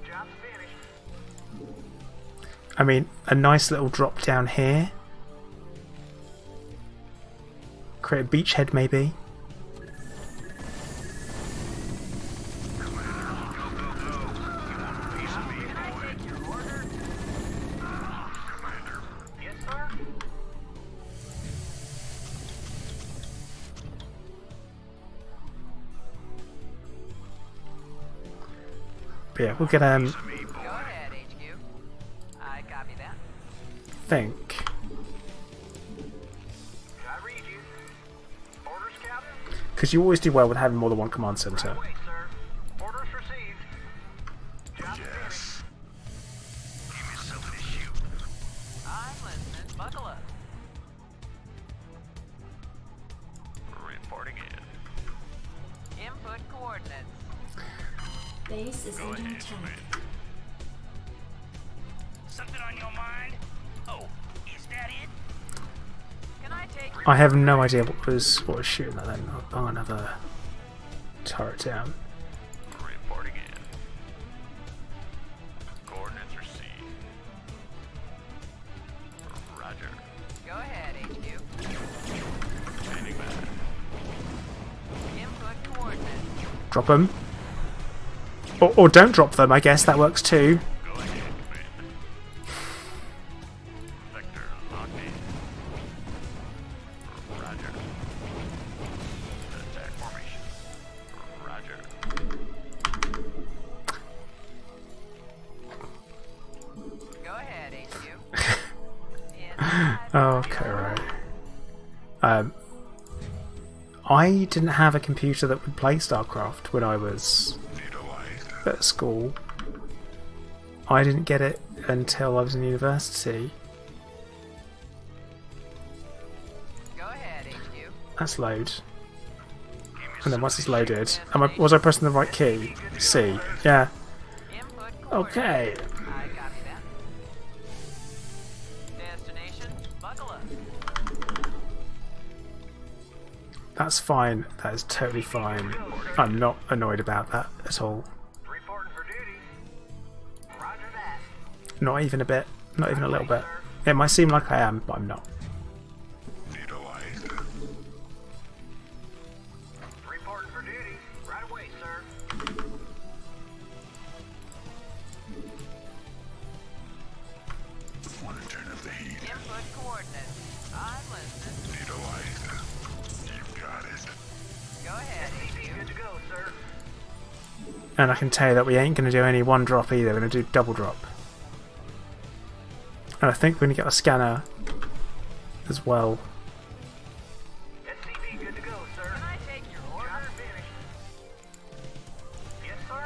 Job's finished. I mean, a nice little drop down here. Create a beachhead maybe. Yes, sir. But yeah, we'll get Go ahead, HQ. I copy that. think. I read you. Orders, Captain? Because you always do well with having more than one command center. Wait, sir. Orders received. Job's finished. Give me something to shoot. I'm listening. Buckle up. Reporting in. Input coordinates. Base is under attack. Something on your mind? Oh, is that it? Can I take I have no idea what was shooting that then. I'll bung another turret down. Reporting in. Coordinates received. Roger. Go ahead, HQ. Standing by. Input coordinates. Drop them. Or don't drop them, I guess that works too. Go ahead, Quinn. Vector locked in. Roger. Attack formation. Roger. Go ahead, HQ. Okay, right. I didn't have a computer that would play StarCraft when I was at school. I didn't get it until I was in university. Go ahead, HQ. Let's load. And then once it's loaded, was I pressing the right key? C. Yeah. Input Okay. I copy that. Destination, buckle up. That's fine. That is totally fine. I'm not annoyed about that at all. Reporting for duty. Roger that. Not even a bit. Not even a little bit. It might seem like I am, but I'm not. Reporting for duty. Right away, sir. Want to turn up the heat? Input coordinates. I'm listening. You've got it. Go ahead, HQ. Good to go, sir. And I can tell you that we ain't going to do any one drop either. We're going to do double drop. And I think we're going to get a scanner as well. SCV, good to go, sir. Can I take your order? Job finished. Yes, sir.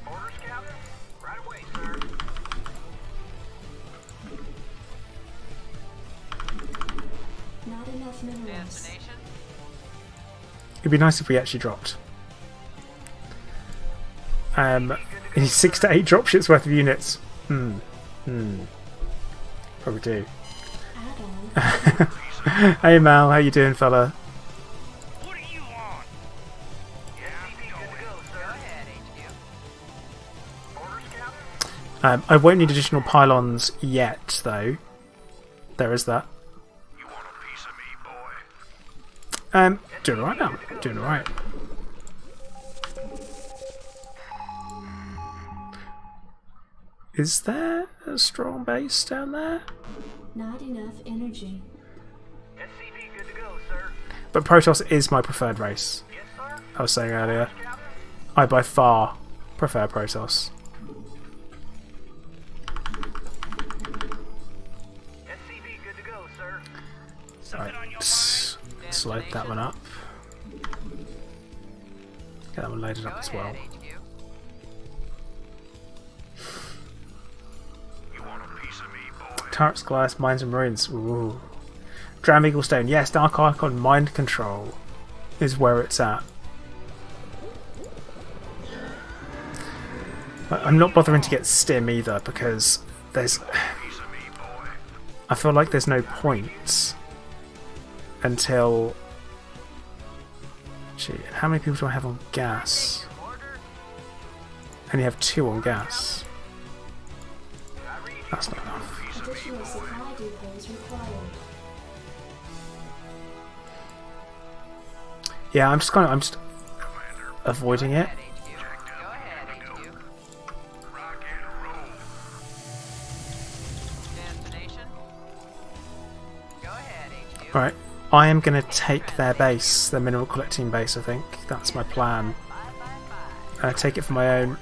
Orders, Captain. Right away, sir. Not enough minerals. Destination. It'd be nice if we actually dropped. 6 to 8 dropships worth of units. Probably do. Add-on. Hey Mal, how you doing, fella? What do you want? SCV, good to go, Go sir. ahead, HQ. Orders, Captain. I won't need additional pylons yet, though. There is that. You want a piece of me, boy? Doing alright now. Doing alright. Is there a strong base down there? Not enough energy. SCV, good to go, sir. But Protoss is my preferred race. Yes, sir. I was saying earlier. Captain. I by far prefer Protoss. SCV, good to go, sir. Right, let's load that one up. Get that one loaded Go up as ahead, well. HQ. You want a piece of me, boy? Turrets, glass, mines and marines. Ooh. Dram Eagle Stone. Yes, Dark Icon Mind Control is where it's at. I'm not bothering to get Stim either because there's... Piece of me, boy? I feel like there's no point until... Gee, how many people do I have on gas? I only have 2 on gas. That's not enough. Additional supply depots required. Yeah, I'm just avoiding it. Go ahead, HQ. Rock and roll. Destination. Go ahead, HQ. Alright, I am going to take their base, their mineral collecting base, I think. That's my plan. Take it for my own.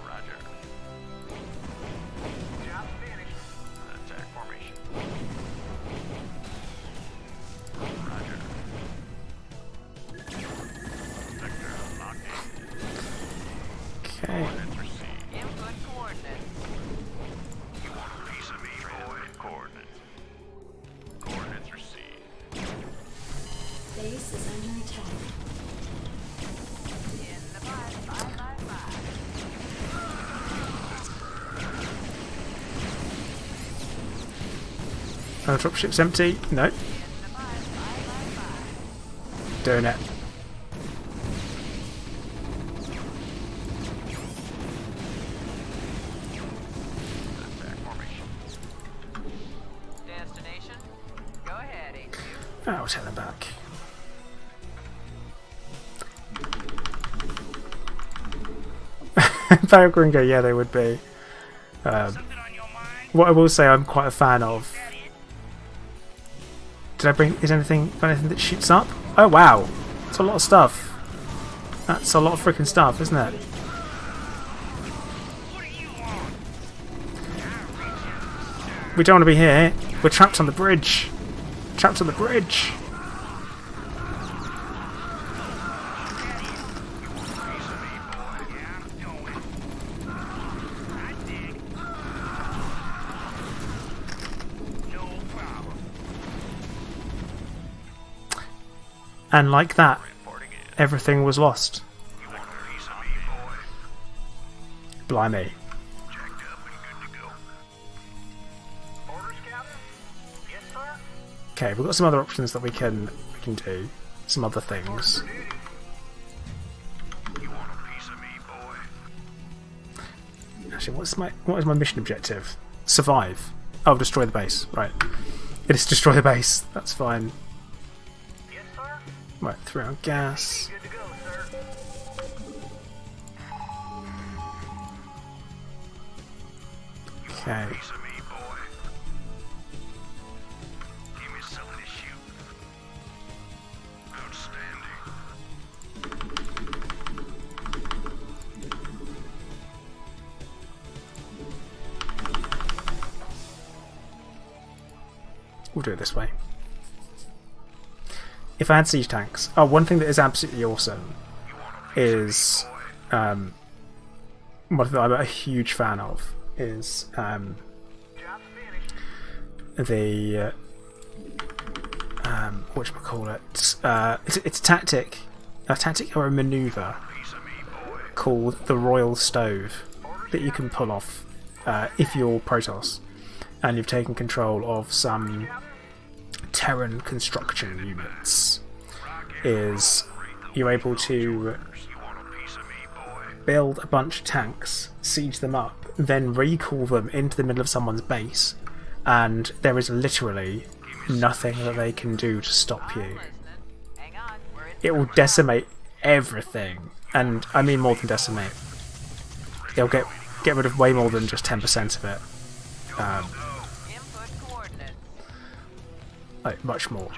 Roger. Job finished. Attack formation. Roger. Sector locked in. Okay. Let's proceed. Input coordinates. You want a piece of me, boy? Coordinates. Coordinates received. Base is under attack. In the 555. Oh, dropship's empty. No. In the 555. Doing it. Attack formation. Destination. Go ahead, HQ. I'll take them back. Barrel Gringo, yeah, they would be. What I will say I'm quite a fan of. Did I bring... Is anything that shoots up? Oh wow! That's a lot of stuff. That's a lot of freaking stuff, isn't it? We don't want to be here. We're trapped on the bridge. Trapped on the bridge. And like that, Reporting in. everything was lost. You want a piece of me, boy? Blimey. Jacked up and good to go. Orders, Captain? Yes, sir? Okay, we've got some other options that we can do. Some other things. You want a piece of me, boy? Actually, what is my mission objective? Survive. Oh, destroy the base. Right. It is destroy the base. That's fine. Yes, sir? Right, throw out gas. Good to go, sir. Okay. Piece of me, boy. Give me something to shoot. Outstanding. We'll do it this way. If I had siege tanks... Oh, one thing that is absolutely awesome is... one thing that I'm a huge fan of is Job's finished. the... whatchamacallit? It's a tactic or a manoeuvre called the Royal Stove that you can pull off if you're Protoss and you've taken control of some Terran construction units. Is you're able to build a bunch of tanks, siege them up, then recall them into the middle of someone's base, and there is literally nothing that they can do to stop you. Hang on, we're in It will decimate everything, and I mean more than decimate. It'll get rid of way more than just 10% of it. input coordinates. Like much more.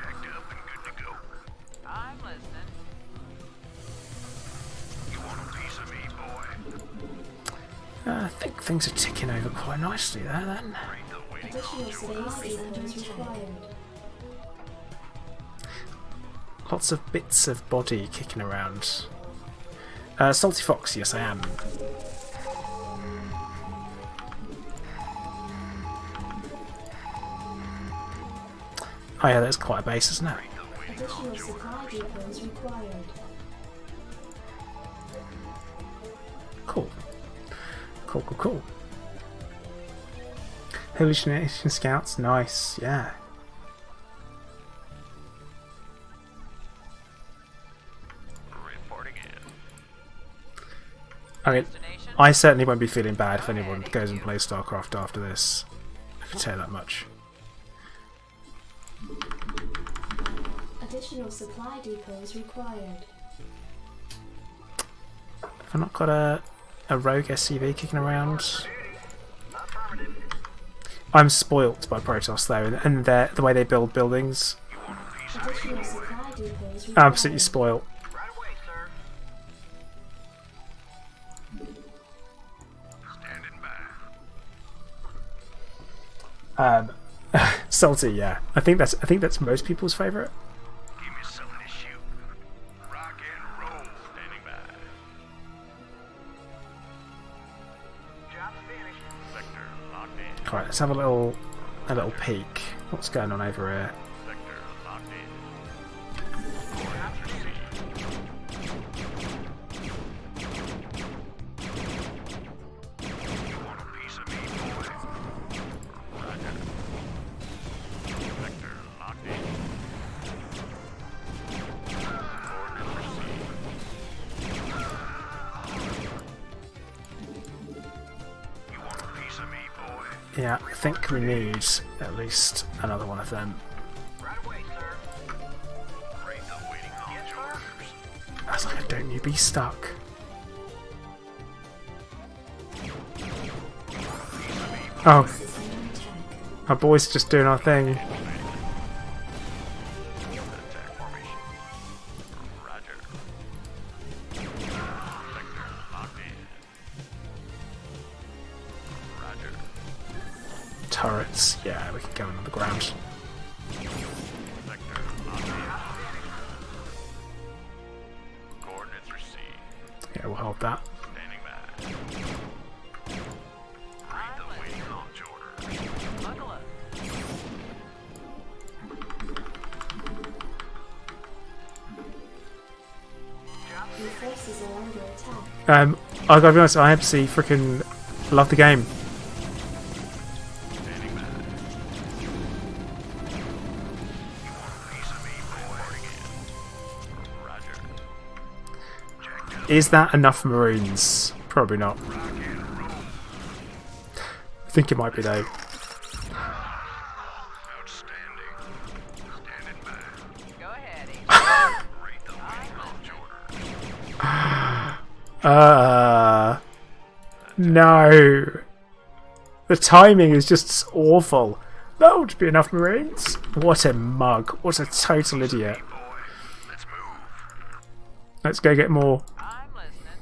I'm listening. I think things are ticking over quite nicely there then. Additional space is required. Lots of bits of body kicking around. Salty Fox, yes I am. Oh yeah, that's quite a base, isn't it? Additional supply depots required. Cool. Cool. Hallucination Scouts, nice, yeah. Reporting in. I mean, I certainly won't be feeling bad if anyone goes and plays StarCraft after this. I can tell you that much. Additional supply depots required. Have I not got a rogue SCV kicking around? I'm spoilt by Protoss though, and the way they build buildings. Additional supply depots required. Absolutely spoilt. Right away, sir. Standing by. Salty, yeah. I think that's most people's favourite. Give me something to shoot. Rock and roll. Standing by. Job's finished. Sector locked in. Alright, let's have a little peek. What's going on over here? Sector locked in. Coordinates received. You want a piece of me, boy? Roger. Sector locked in. Coordinates received. You want a piece of me, boy? Yeah, I think we need at least another one of them. Right away, sir. Raynor waiting on Yes, your sir. orders. I was like, don't you be stuck. Oh, This is under attack. our boys are just doing our thing. Attack formation. Roger. Sector locked in. Roger. Turrets, yeah, we can go on the ground. Sector locked in. Coordinates received. Yeah, we'll hold that. Standing by. Read the waiting launch order. Buckle up. under attack. I gotta be honest, I absolutely freaking love the game. Is that enough Marines? Probably not. I think it might be though. Go ahead, No. The timing is just awful. That would be enough Marines. What a mug. What a total idiot. Let's go get more. I'm listening.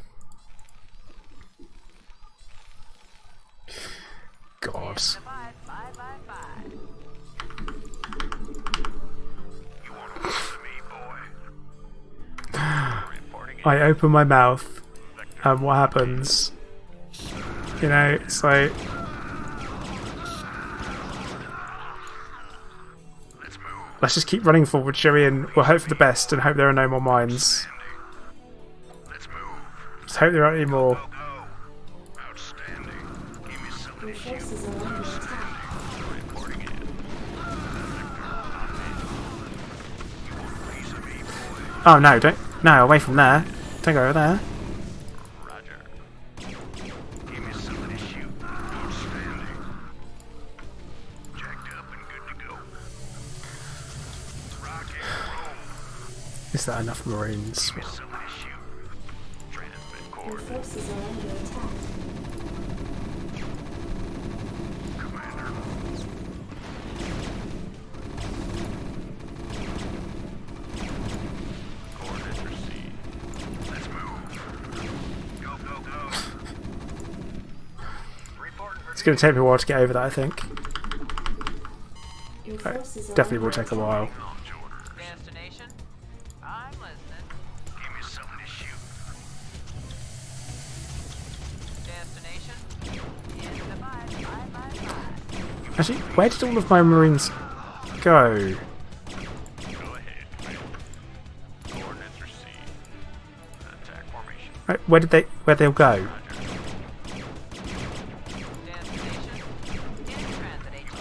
God. Divide 5 by 5. I open my mouth and what happens? You know, it's like... Let's just keep running forward, shall we? And we'll hope for the best and hope there are no more mines. Just hope there aren't any more. Your forces are under attack. Oh no, don't... No, away from there. Don't go over there. Is that enough Marines? Your forces are under attack. It's going to take me a while to get over that, I think. Your Right, forces are definitely under will take a attack. while. Destination? I'm listening. Destination? Divide 5 by 5. Actually, where did all of my Marines go? Right, where they'll go? Destination? In transit, HQ.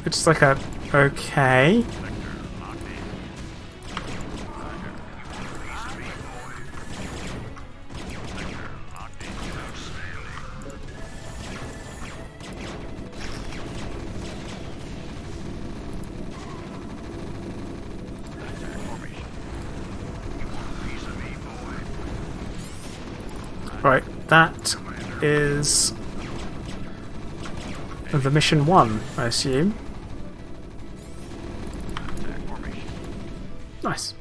It's just like a... Okay. Right, that is the mission 1, I assume. Nice.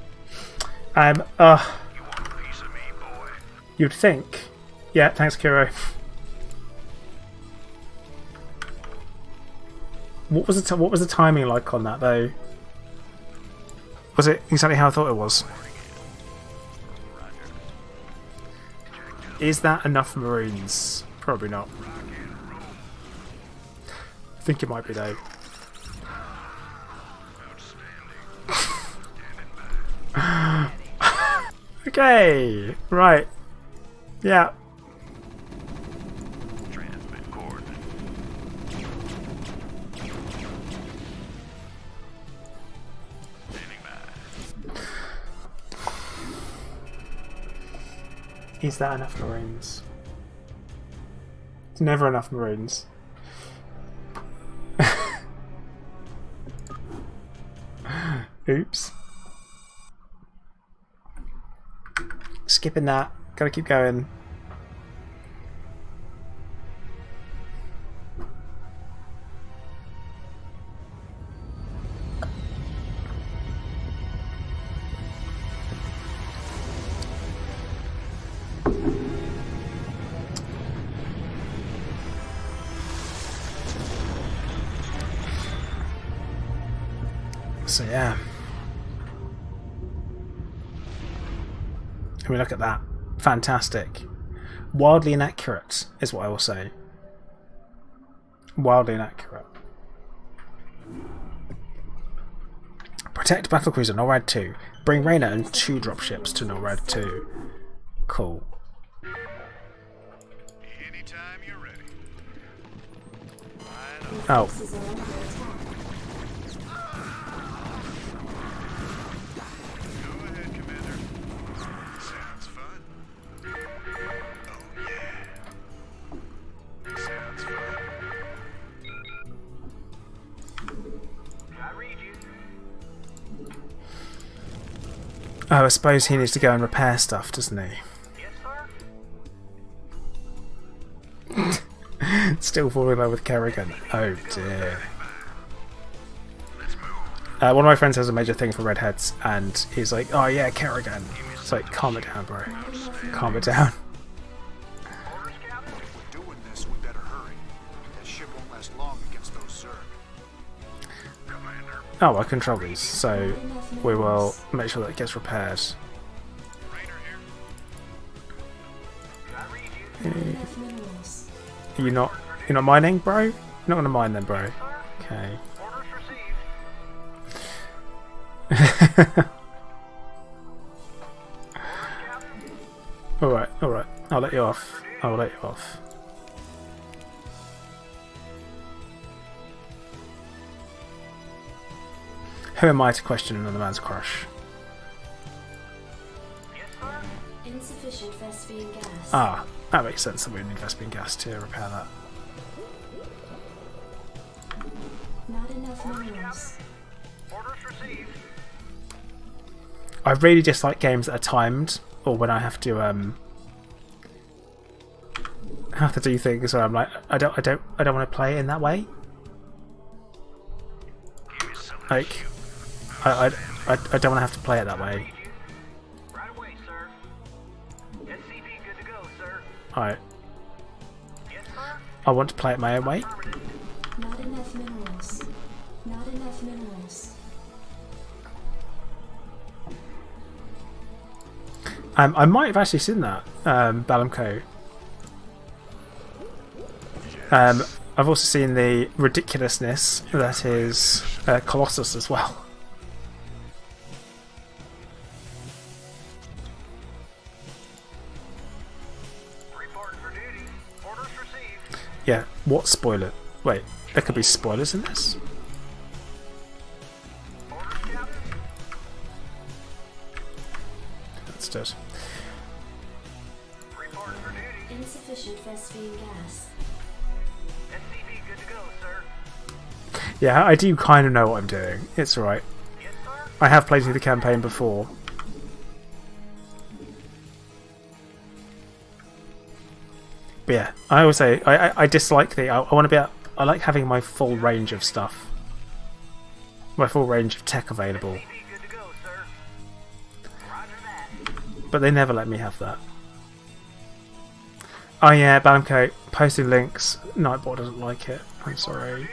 You'd think. Yeah, thanks, Kiro. What was the timing like on that though? Was it exactly how I thought it was? Is that enough Marines? Probably not. I think it might be though. Okay, right. Yeah. Is that enough Marines? It's never enough Marines. Oops. Skipping that. Gotta keep going. So yeah. I mean, look at that. Fantastic. Wildly inaccurate is what I will say. Wildly inaccurate. Protect battlecruiser NORAD 2. Bring Raynor and 2 dropships to NORAD 2. Cool. Anytime you're ready. Oh. Forces are under attack. Go ahead, Commander. Sounds fun. Oh, yeah. Sounds fun. I read you. Oh, I suppose he needs to go and repair stuff, doesn't he? Yes, sir. Still falling in love with Karrigan. Oh dear. Let's move. One of my friends has a major thing for redheads, and he's like, "Oh yeah, Karrigan." It's like, calm it down, bro. Calm it down. Orders, Captain? If we're doing this, we better hurry. That ship won't last long against those Zerg. Commander. Oh, I control these, so we will make sure that it gets repaired. Raynor here. I read you. Not enough minerals. You're not mining, bro? You're not gonna mine then, bro. Okay. Orders received. Alright, alright. I'll let you off. I'll let you off. Who am I to question another man's crush? Yes, sir. Insufficient Vespene gas. Ah, that makes sense that we need Vespene gas to repair that. Not enough minerals. Orders received. I really dislike games that are timed, or when I have to do things where I'm like, I don't want to play it in that way. Give me something. Like, I don't want to have to play it that way. Right away, sir. SCP good to go, sir. Alright, Yes, sir. I want to play it my own way. Not enough minerals. Not enough minerals. I might have actually seen that, Balamco. I've also seen the ridiculousness that is Colossus as well. Reporting for duty. Orders received. Yeah, what spoiler? Wait, there could be spoilers in this? Orders, Captain. That's dead. Reporting for duty. Insufficient Vespene gas. SCP good to go, sir. Yeah, I do kind of know what I'm doing. It's alright. Yes, sir. I have played through the campaign before. But yeah, I always say I dislike the. I want to be. I like having my full range of stuff, my full range of tech available. SCP good to go, sir. Roger that. But they never let me have that. Oh yeah, Balamco posting links. Nightbot doesn't like it. I'm sorry.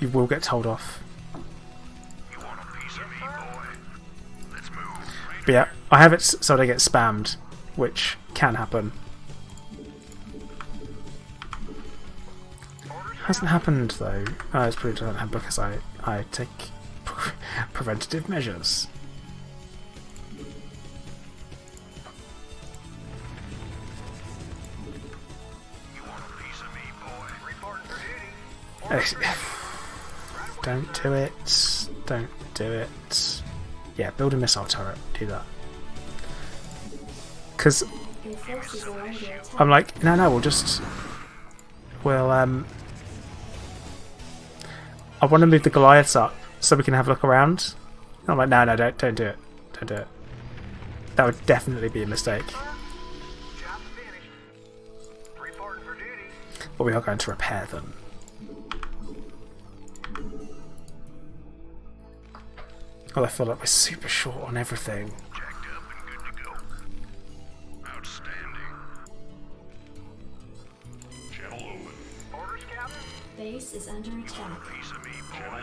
You will get told off. You want a piece of me, boy? Let's move. But yeah, I have it so they get spammed, which can happen. Hasn't happened though. It's probably doesn't happen because I take preventative measures. You want a piece of me, boy? Reporting for duty. Don't do it. Don't do it. Yeah, build a missile turret. Do that. Because Your forces are under attack. I'm like, no, we'll just... We'll, I want to move the Goliaths up so we can have a look around. I'm like, no, don't do it. Don't do it. That would definitely be a mistake. Job finished. Reporting for duty. But we are going to repair them. Oh, I feel like we're super short on everything. Jacked up and good to go. Outstanding. Channel open. Orders, Captain. Base is under attack. Piece of me, boy.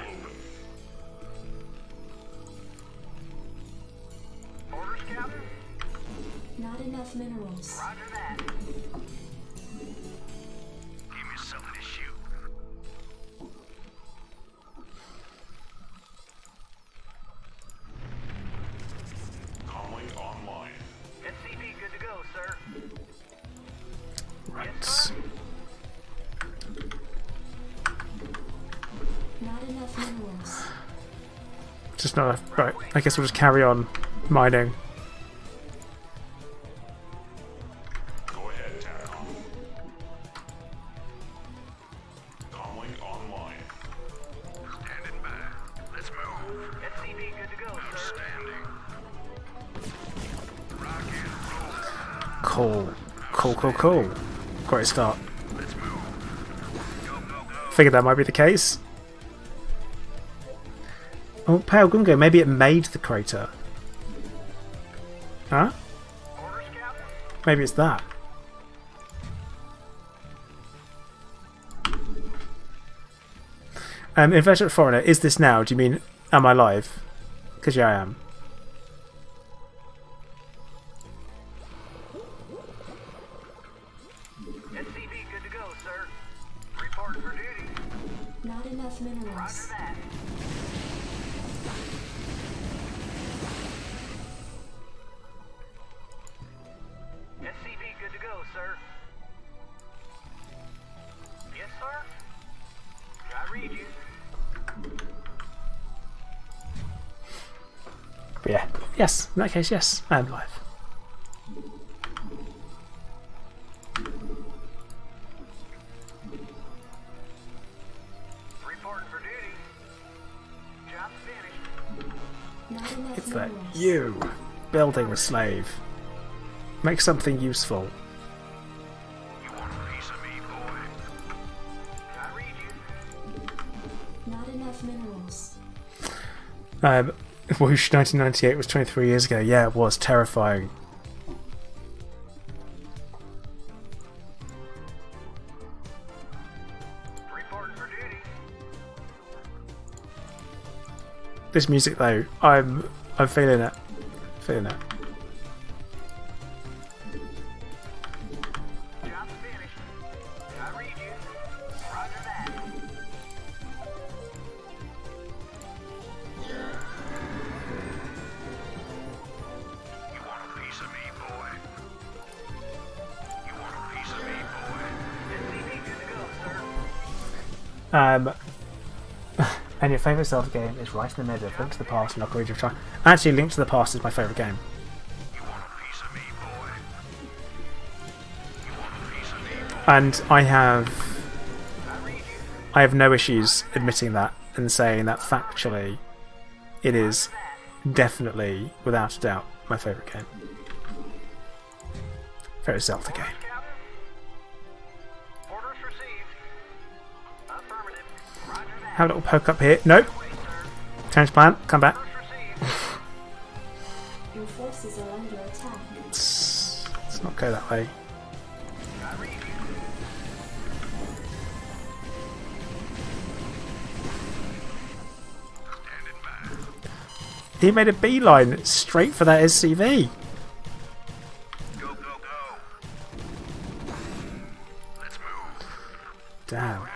Orders, Captain. Not enough minerals. Roger that. Give me something to shoot. Just not enough. Right, I guess we'll just carry on mining. Go ahead, TACOM. Comlink online. Standing by. Let's move. SCV good to go, sir. Outstanding. Rock and roll. Cool. Cool, cool, cool. Great start. Let's move. Go, go, go. Figured that might be the case. Oh, Pale Gungo, maybe it made the crater. Huh? Orders, Captain? Maybe it's that. Inveterate Foreigner, is this now? Do you mean, am I live? Because yeah, I am. SCV good to go, sir. Reporting for duty. Not enough Roger minerals. that. SCV good to go, sir. Yes, sir. I read you. But yeah. Yes, in that case, yes, I am live. Reporting for duty. Job finished. Not enough It's that minerals. you building a slave. Make something useful. You want a piece of me, boy? I read you. Not enough minerals. Whoosh 1998 was 23 years ago. Yeah, it was terrifying. Reporting for duty. This music though, I'm feeling it. Feeling it. Job finished. I read you. Roger that. You want a piece of me, boy? You want a piece of me, boy? SCV good to go, sir. And your favourite Zelda game is right in the middle of Link to the Past and Ocarina of Time. Actually, Link to the Past is my favourite game. You want a piece of me, boy? You want a piece of me, boy? And I have no issues admitting that and saying that factually it is definitely, without a doubt, my favourite game. Favourite Zelda game. Captain. Orders received. Affirmative. Roger that. Have a little poke up here. Nope. Change plan. Come back. Orders received. Your forces are under attack. Let's not go that way. I read you. Standing by. He made a beeline straight for that SCV. Go, go, go. Let's move. Damn. Right,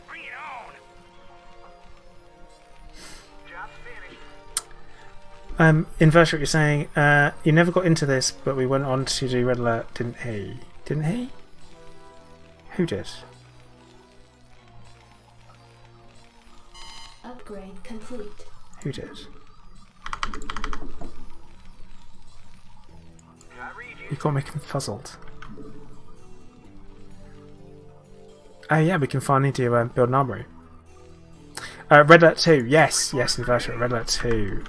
bring it on. Job finished. Inverse, what you're saying, you never got into this, but we went on to do Red Alert, didn't he? Didn't he? Who did? Upgrade complete. Who did? I read you. You can't make him puzzled. Oh yeah, we can finally do build an armory. Red Alert 2, yes, Inverse, Red Alert 2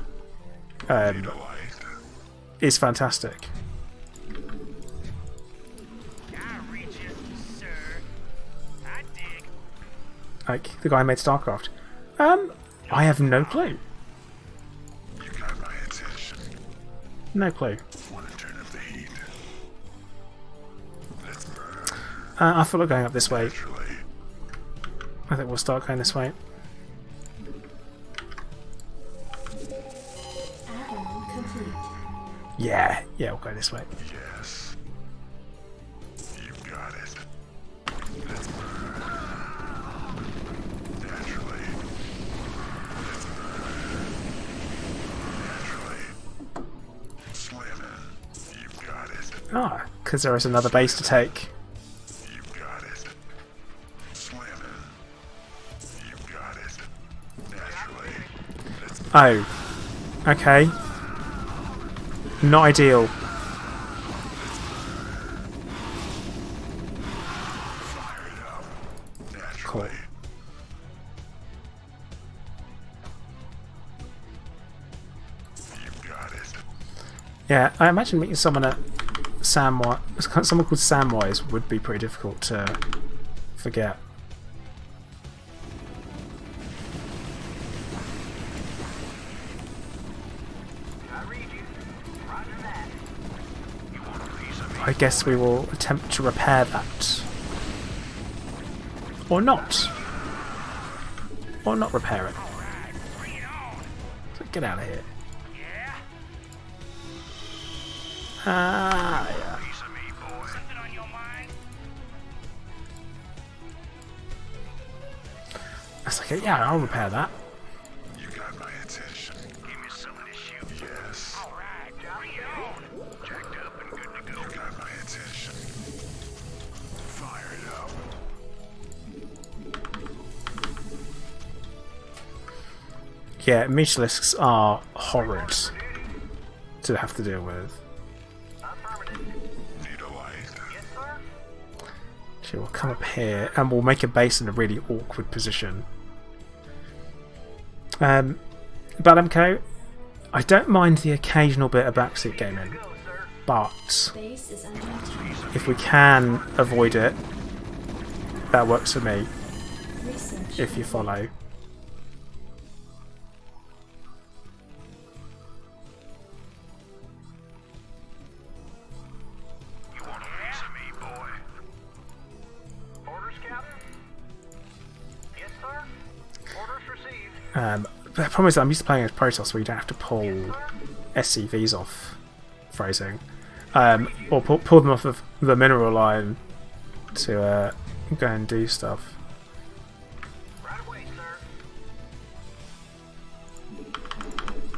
is fantastic. I read you, sir. I dig. Like the guy who made StarCraft. I have no clue. You got my attention. No clue. Want to turn up the heat? Let's burn. I thought we're going up this way. Naturally. I think we'll start going this way. Add-on complete. Yeah, we'll go this way. Yes. You got it. Let's burn. Naturally. Let's burn. Naturally. Slamming. You got it. Ah, because there is another base to take. You got it. Slamming. You got it. Naturally. Let's Oh, Okay. Not ideal. Cool. Yeah, I imagine meeting someone at someone called Samwise would be pretty difficult to forget. I guess we will attempt to repair that. Or not. Or not repair it. So get out of here. Ah, yeah. That's okay, yeah, I'll repair that. You got my attention. Give me something to shoot. Yes. Alright, bring it on. Jacked up and good to go. You got my attention. Fire it up. Yeah, Michelisks are horrid to have to deal with. Need a light. She will come up here and we'll make a base in a really awkward position. Balamco, I don't mind the occasional bit of backseat gaming, but Base is under attack. if we can avoid it, that works for me, Research. if you follow. You want a piece of me, boy? Orders, Captain? Yes, sir. Orders received. The problem is that I'm used to playing as Protoss where you don't have to pull SCVs off, phrasing, or pull them off of the mineral line to go and do stuff. Right away, sir.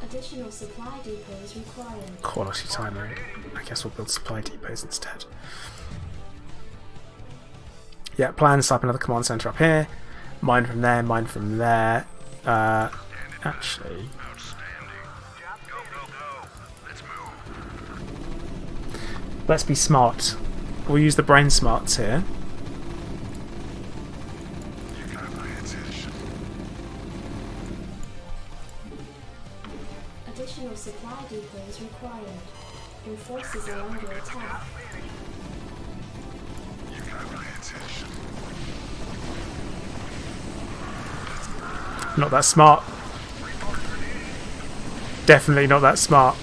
Additional supply depots required. Quality timing. I guess we'll build supply depots instead. Yeah, plan to set up another command center up here. Mine from there, mine from there. Actually, Go, go, go. Let's move. let's be smart. We'll use the brain smarts here. You got my attention. Additional supply depots required. Your forces are under attack. You got my attention. Not that smart. Definitely not that smart.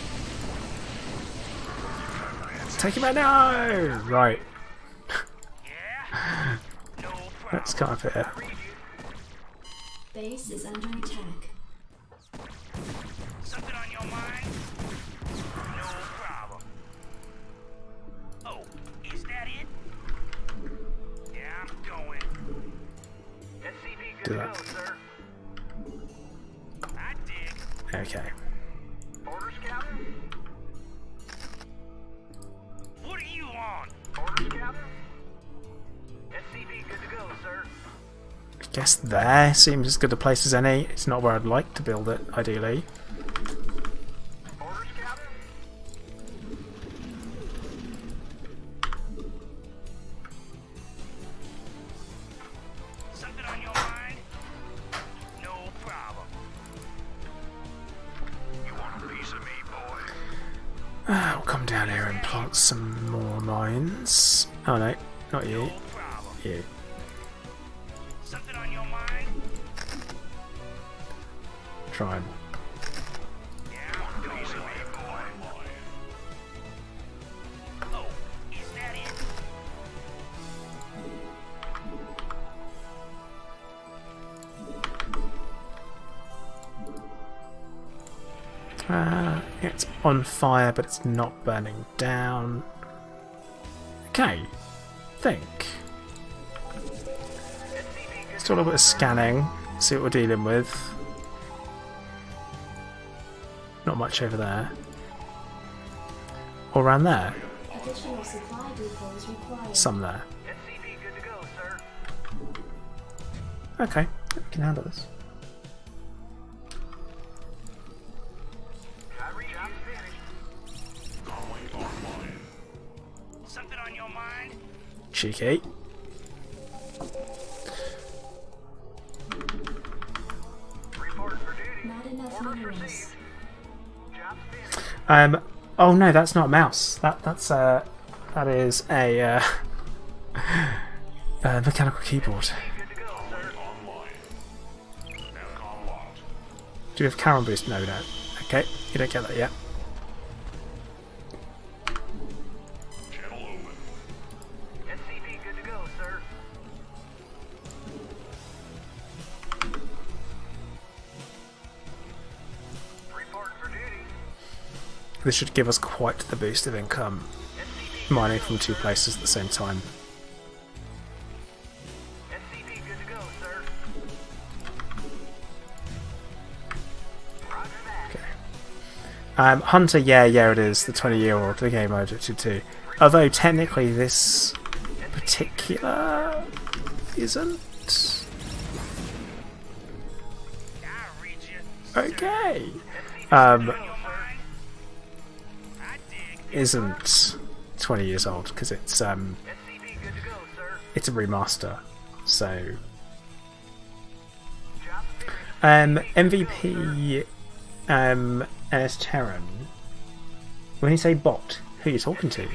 Take him out now! Right. Let's come up here. Base is under attack. Something on your mind? No problem. Oh, is that it? Yeah, I'm going. SCV Do good that. to go, sir. I dig. Okay. Orders, Captain? What are you on? Orders, Captain? SCV good to go, sir. I guess there seems as good a place as any. It's not where I'd like to build it, ideally. Orders, Captain? Something on your mind? No problem. You want a piece of me, boy? We'll come down here and plant some more mines. Oh no, not you. No problem. You. Something on your mind? Try and Yeah, I'm going. Piece of me, boy. Oh, is that it? it's on fire, but it's not burning down. Okay, think. Let's do a little bit of scanning, see what we're dealing with. Not much over there. Or around there. Additional supply depots required. Some there. SCV good to go, sir. Okay, we can handle this. cheeky. Not enough minerals. Oh no, that's not a mouse. That is a mechanical keyboard. Do we have Karen boost? No, we don't. Okay, you don't get that yet. Channel open. SCV good to go, sir. Reporting for duty. This should give us quite the boost of income, mining from 2 places at the same time. SCV good to go, sir. Roger that. Hunter, yeah, it is the 20-year-old, the game mode too. Although technically this particular isn't. Okay. Isn't 20 years old because it's a remaster. So MVP NS Terran. When you say bot, who are you talking to?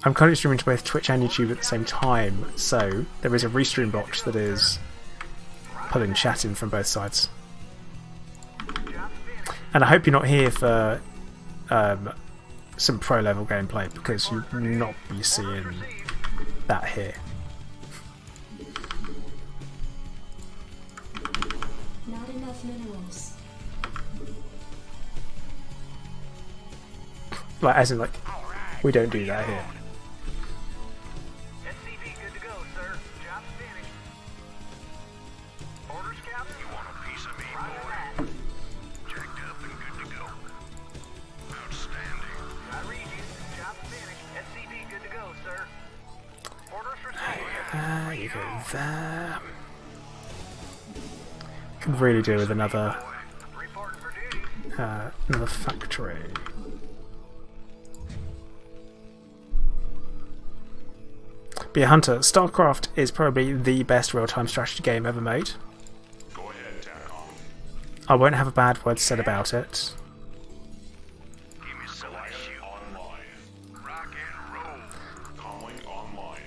I'm currently streaming to both Twitch and YouTube at the same time, so there is a restream bot that is pulling chat in from both sides. And I hope you're not here for some pro level gameplay, because you will not be seeing that here. Not enough minerals. Like, as in, like, we don't do that here. SCV good to go, sir. Job's finished. Orders, Captain? You want a piece of me, Roger boy? that. Jacked up and good to go. Outstanding. I read you. Job's finished. SCV good to go, sir. Orders received. You go there. Could really do with another Reporting for duty. another factory. But yeah, Hunter, StarCraft is probably the best real-time strategy game ever made. Go ahead, TACOM. I won't have a bad word said about it. Give me some of that shit. Online. Rock and roll. Comlink online.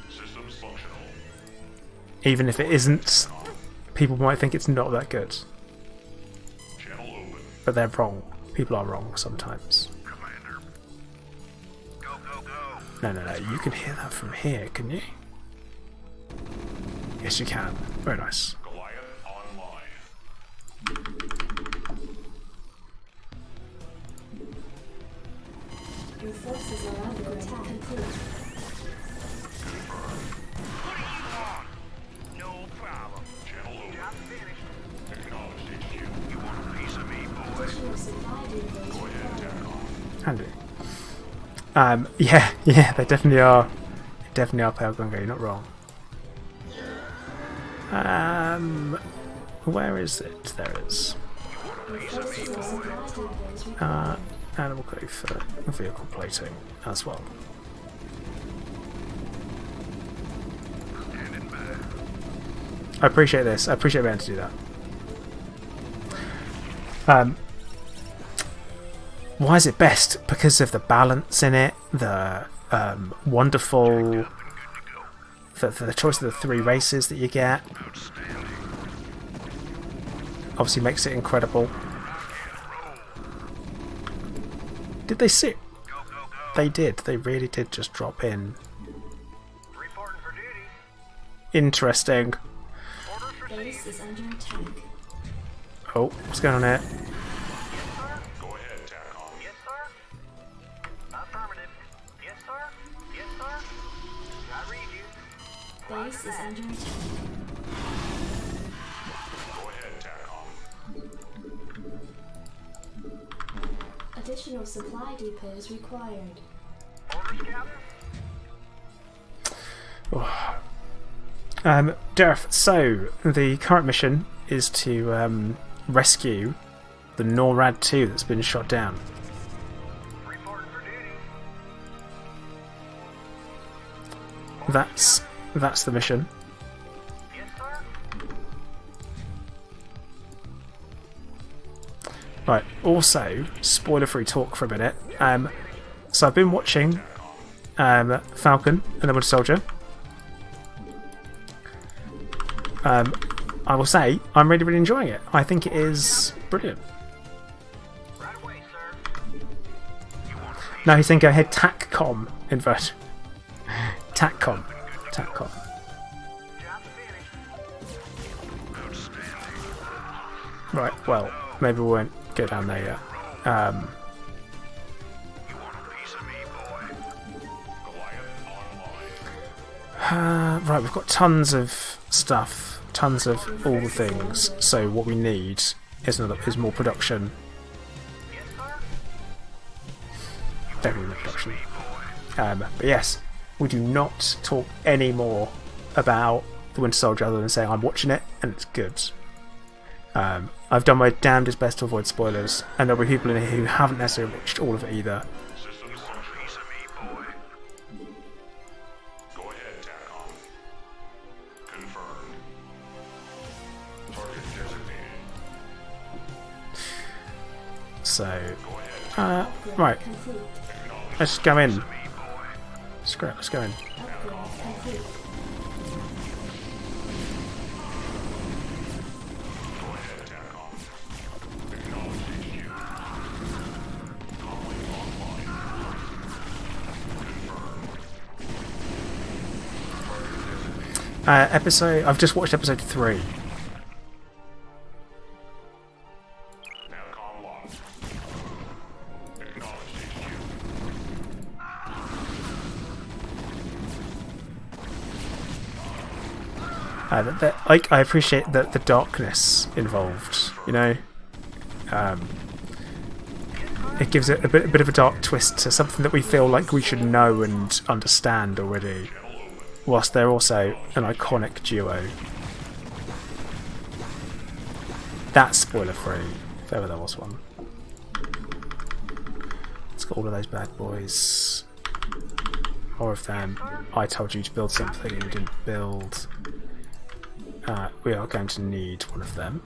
Systems functional. Even if it isn't, people might think it's not that good. Channel open. But they're wrong. People are wrong sometimes. Commander. Go, go, go. No, you can hear that from here, can you? Yes, you can. Very nice. Goliath online. Your forces are under attack. Complete. No problem. Channel open. Acknowledged HQ. You want a piece of me, boy? Additional supply depots Go ahead, required. TACOM. Handy. Yeah, they definitely are. They definitely are pale gunga, you're not wrong. Where is it? There it is. Your forces are supply depots required. And we'll go for vehicle plating as well. Standing by. I appreciate this. I appreciate being able to do that. Why is it best? Because of the balance in it, the wonderful, the choice of the 3 races that you get. Obviously makes it incredible. Did they sit? They did. They really did just drop in. Reporting for duty. Interesting. Orders received. Base is under attack. Oh, what's going on here? Go ahead, TACOM. Yes, sir. Affirmative. Yes, sir. Yes, sir. I read you. Base is under attack. Go ahead, TACOM. Additional supply depots required. Orders, Captain. Dareth, so the current mission is to rescue the NORAD-2 that's been shot down. Reporting for duty. that's the mission. Yes, sir? Right. Also, spoiler-free talk for a minute. So I've been watching Falcon and the Winter Soldier. I will say I'm really, really enjoying it. I think it is brilliant. Right away, sir. Now he's saying go ahead, TACCOM invert. TACCOM. TACCOM. Job finished. Right, well, maybe we won't go down there yet. Right, we've got tons of stuff, tons of all the things. So what we need is more production. Definitely more production. But yes, we do not talk any more about the Winter Soldier other than saying I'm watching it and it's good. I've done my damnedest best to avoid spoilers, and there'll be people in here who haven't necessarily watched all of it either. So, right, let's go in. Screw it, let's go in. I've just watched episode 3. I appreciate the darkness involved, you know. It gives it a bit of a dark twist to something that we feel like we should know and understand already, whilst they're also an iconic duo. That's spoiler free, if ever there was one. Let's get all of those bad boys. More of them. I told you to build something and you didn't build. We are going to need one of them.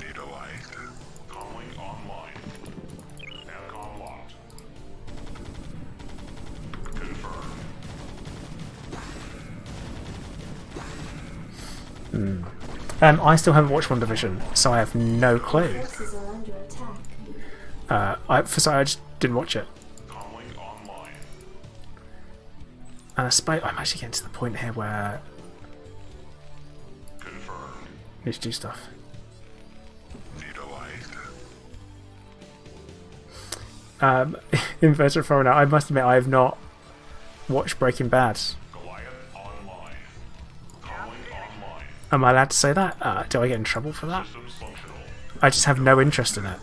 Need a light. Calling online. Navcom locked. Confirmed. I still haven't watched One Division, so I have no clue. Forces are under attack. I just didn't watch it. Calling online. And I suppose I'm actually getting to the point here where Confirmed. I need to do stuff. Need a light. Inverted thrown out. I must admit I have not watched Breaking Bad. Goliath online. Calling online. Am I allowed to say that? Do I get in trouble for that? Systems functional. I just have no interest in it.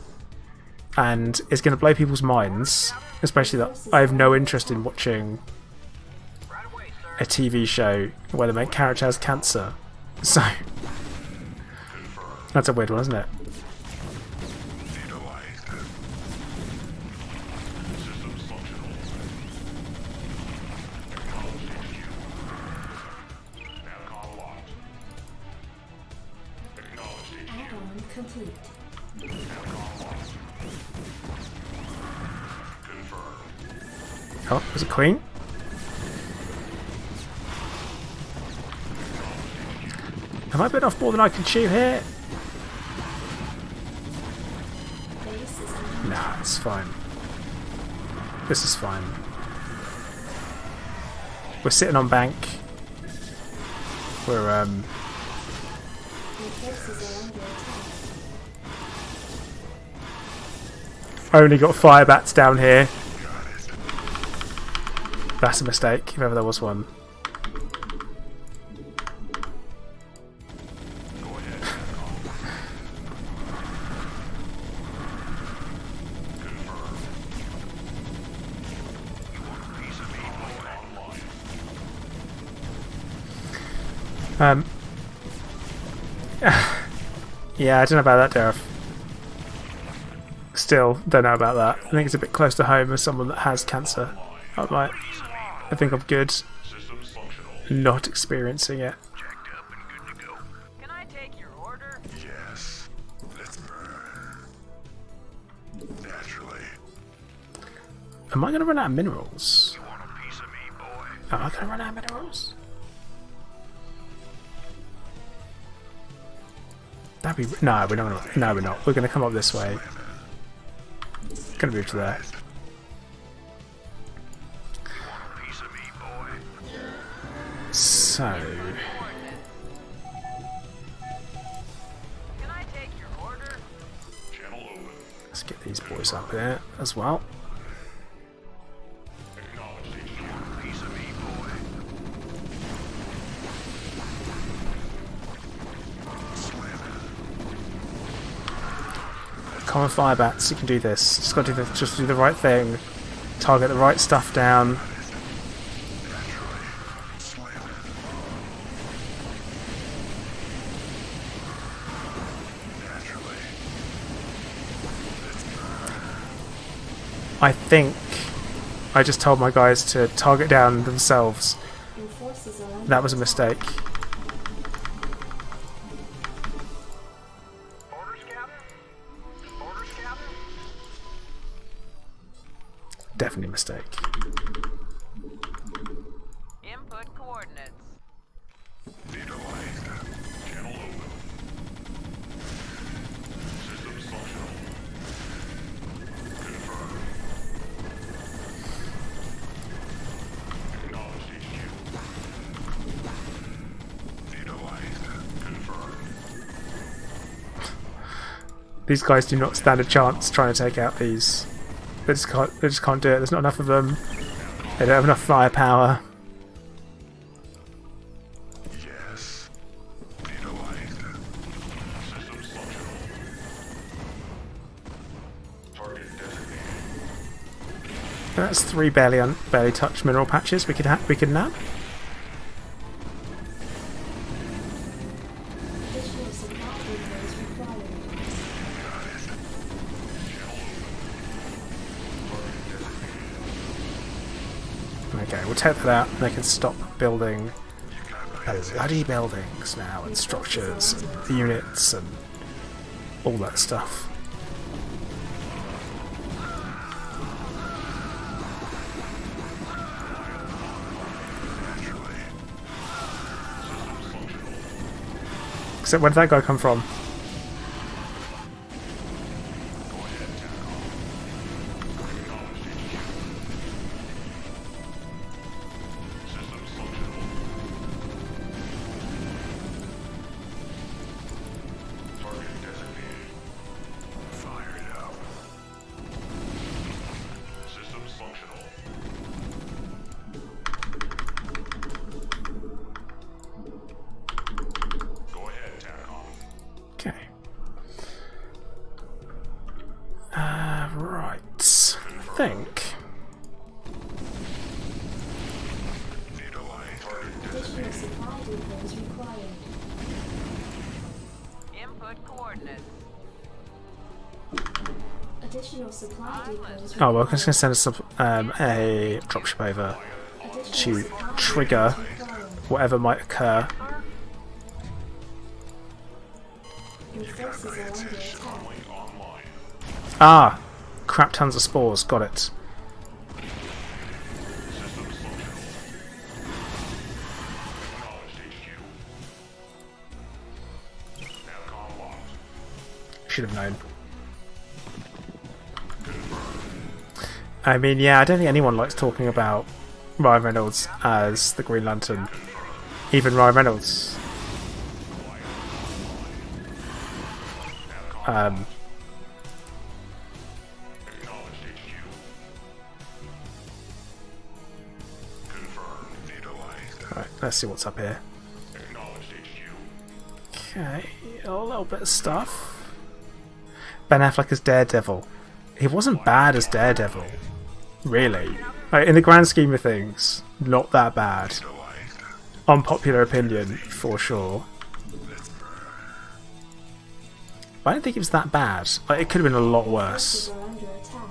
And it's going to blow people's minds, especially that I have no interest in watching a TV show where the main character has cancer. So, that's a weird one, isn't it? Need a light. Systems functional. Acknowledge HQ. Navcom locked. Acknowledge HQ. Add-on complete. Navcom locked. Confirmed. Oh, was it Queen? Have I been off more than I can chew here? Base is under Nah, it's fine. This is fine. We're sitting on bank. We're Your forces are under attack. only got fire bats down here. That's a mistake, if ever there was one. Yeah, I don't know about that, Dareth. Still, don't know about that. I think it's a bit close to home as someone that has cancer. I think I'm good. Systems functional. Not experiencing it. Jacked up and good to go. Can I take your order? Yes. Let's burn. Naturally. Am I going to run out of minerals? You want a piece of me, boy? Am I going to run out of minerals? That'd be... No, we're not going to... No, we're not. We're going to come up this way. Going to move to there. Piece of me, boy. So... Can I take your order? Channel open. Let's get these boys up here as well. Acknowledged HQ. Piece of me, boy. Common fire bats, you can do this. Just do the right thing. Target the right stuff down. I think I just told my guys to target down themselves. Your forces are under That was a mistake. Orders, Captain? Orders, Captain? Definitely a mistake. Input coordinates. Neutralized. Channel open. Systems functional. Confirmed. Acknowledged HQ. Neutralized. Confirmed. These guys do not stand a chance trying to take out these. They just can't do it. There's not enough of them. They don't have enough firepower. Yes. Neutralized. Systems functional. Target designated. That's 3 barely touched mineral patches we could nab. additional supply depots required. Okay, we'll take that out and they can stop building bloody buildings now and structures and units and all that stuff. Except where did that guy come from? Systems functional. Target designated. Fired up. Systems functional. Go ahead, TACOM. Okay. Right. I think. Neutralized. Additional supply depots required. Input coordinates. Additional supply depots Oh, well, I'm just going to send us a dropship over to trigger whatever might occur. Your forces are under attack. Online. Ah! Crap tons of spores, got it. Systems functional. Acknowledged HQ. TACOM locked. Should have known. I mean, yeah, I don't think anyone likes talking about Ryan Reynolds as the Green Lantern. Even Ryan Reynolds. Acknowledged HQ. Confirmed. Neutralized. Alright, let's see what's up here. Acknowledged HQ. Okay, a little bit of stuff. Ben Affleck as Daredevil. He wasn't bad as Daredevil. Really. Like, in the grand scheme of things, not that bad. Neutralized. Unpopular opinion, for sure. But I don't think it was that bad. Like, it could have been a lot worse. Forces are under attack.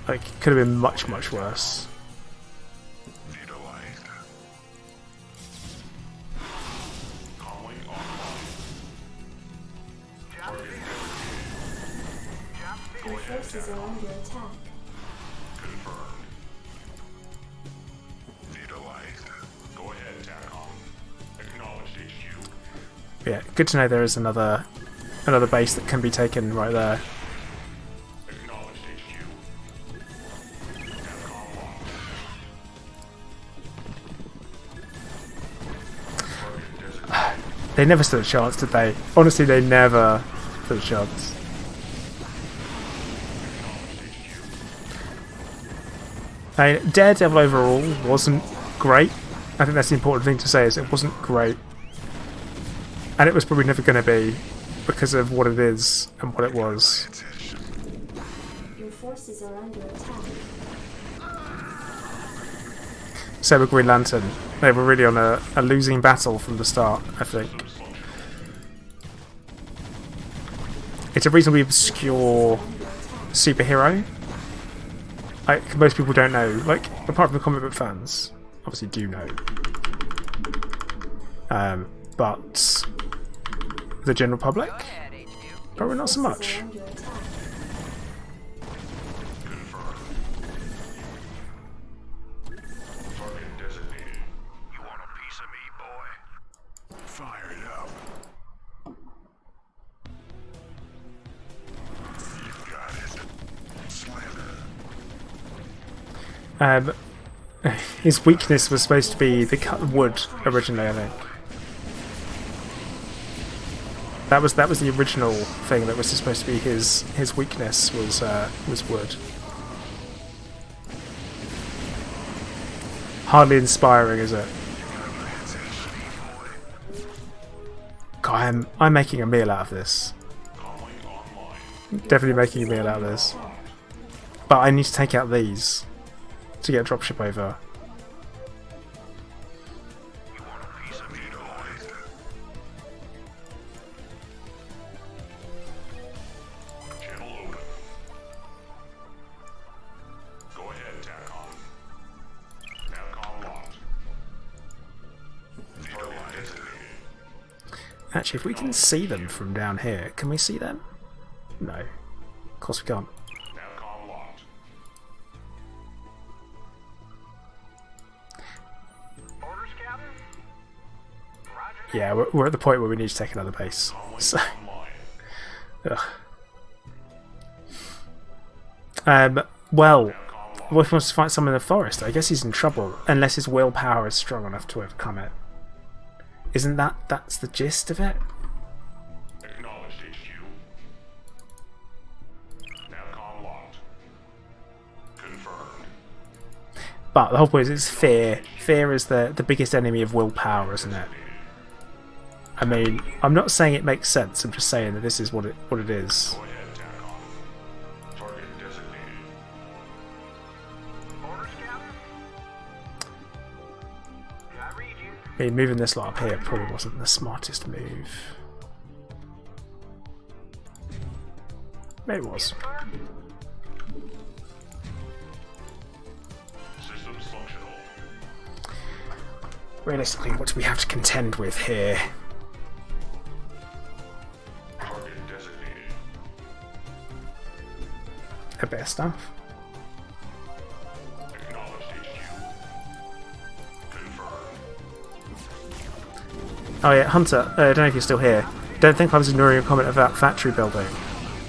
Like, it could have been much, much worse. Visualized. Calling online. Go Your ahead, forces are under attack. confirmed. Visualized. Go ahead, TACOM. Acknowledged HQ. Yeah, good to know there is another base that can be taken right there. Acknowledged HQ. TACOM locked. Target designated. They never stood a chance, did they? Honestly, they never stood a chance. I mean, Daredevil overall wasn't great. I think that's the important thing to say, is it wasn't great. And it was probably never going to be, because of what it is and what it was. Your forces are under attack. So with Green Lantern, they were really on a losing battle from the start, I think. It's a reasonably obscure superhero. Like, most people don't know, like, apart from the comic book fans, obviously do know. But the general public, Go ahead, HQ. probably not so Forces much. are under attack. Target designated. You want a piece of me, boy? Fire it up. You got it. Slam it. His weakness was supposed to be the cut wood originally, I think. That was the original thing that was supposed to be his weakness was wood. Hardly inspiring, is it? God, I'm making a meal out of this. Calling online. Definitely making a meal out of this. But I need to take out these to get a dropship over. You want a piece of me, boy? Channel open. Go ahead, TACOM. TACOM locked. Target designated. Actually, if we can see them from down here, can we see them? No. Of course we can't. TACOM locked. Orders, Captain? Roger. Yeah, we're at the point where we need to take another base. So, Online. well, what if he wants to fight someone in the forest? I guess he's in trouble, unless his willpower is strong enough to overcome it. Isn't that's the gist of it? Acknowledged HQ. TACOM locked. Confirmed. But the whole point is it's fear. Fear is the biggest enemy of willpower, isn't it? I mean, I'm not saying it makes sense, I'm just saying that this is what it is. Go ahead, TACOM. Target designated. Orders, Captain? I read you. I mean, moving this lot up here probably wasn't the smartest move. Maybe it was. Systems functional. Realistically, what do we have to contend with here? Target designated. A bit of stuff. Acknowledged HQ. Confirmed. Oh yeah, Hunter, I don't know if you're still here. Don't think I was ignoring your comment about factory building.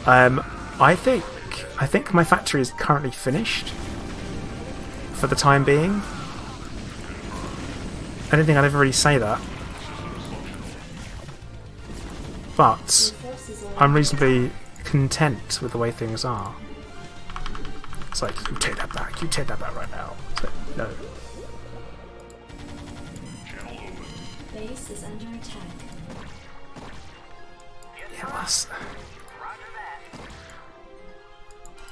I think my factory is currently finished. For the time being. I don't think I'd ever really say that. But Forces are I'm reasonably content with the way things are. It's like, you take that back right now. It's like, no. Channel open. base is under attack. Yeah, that's... Roger that.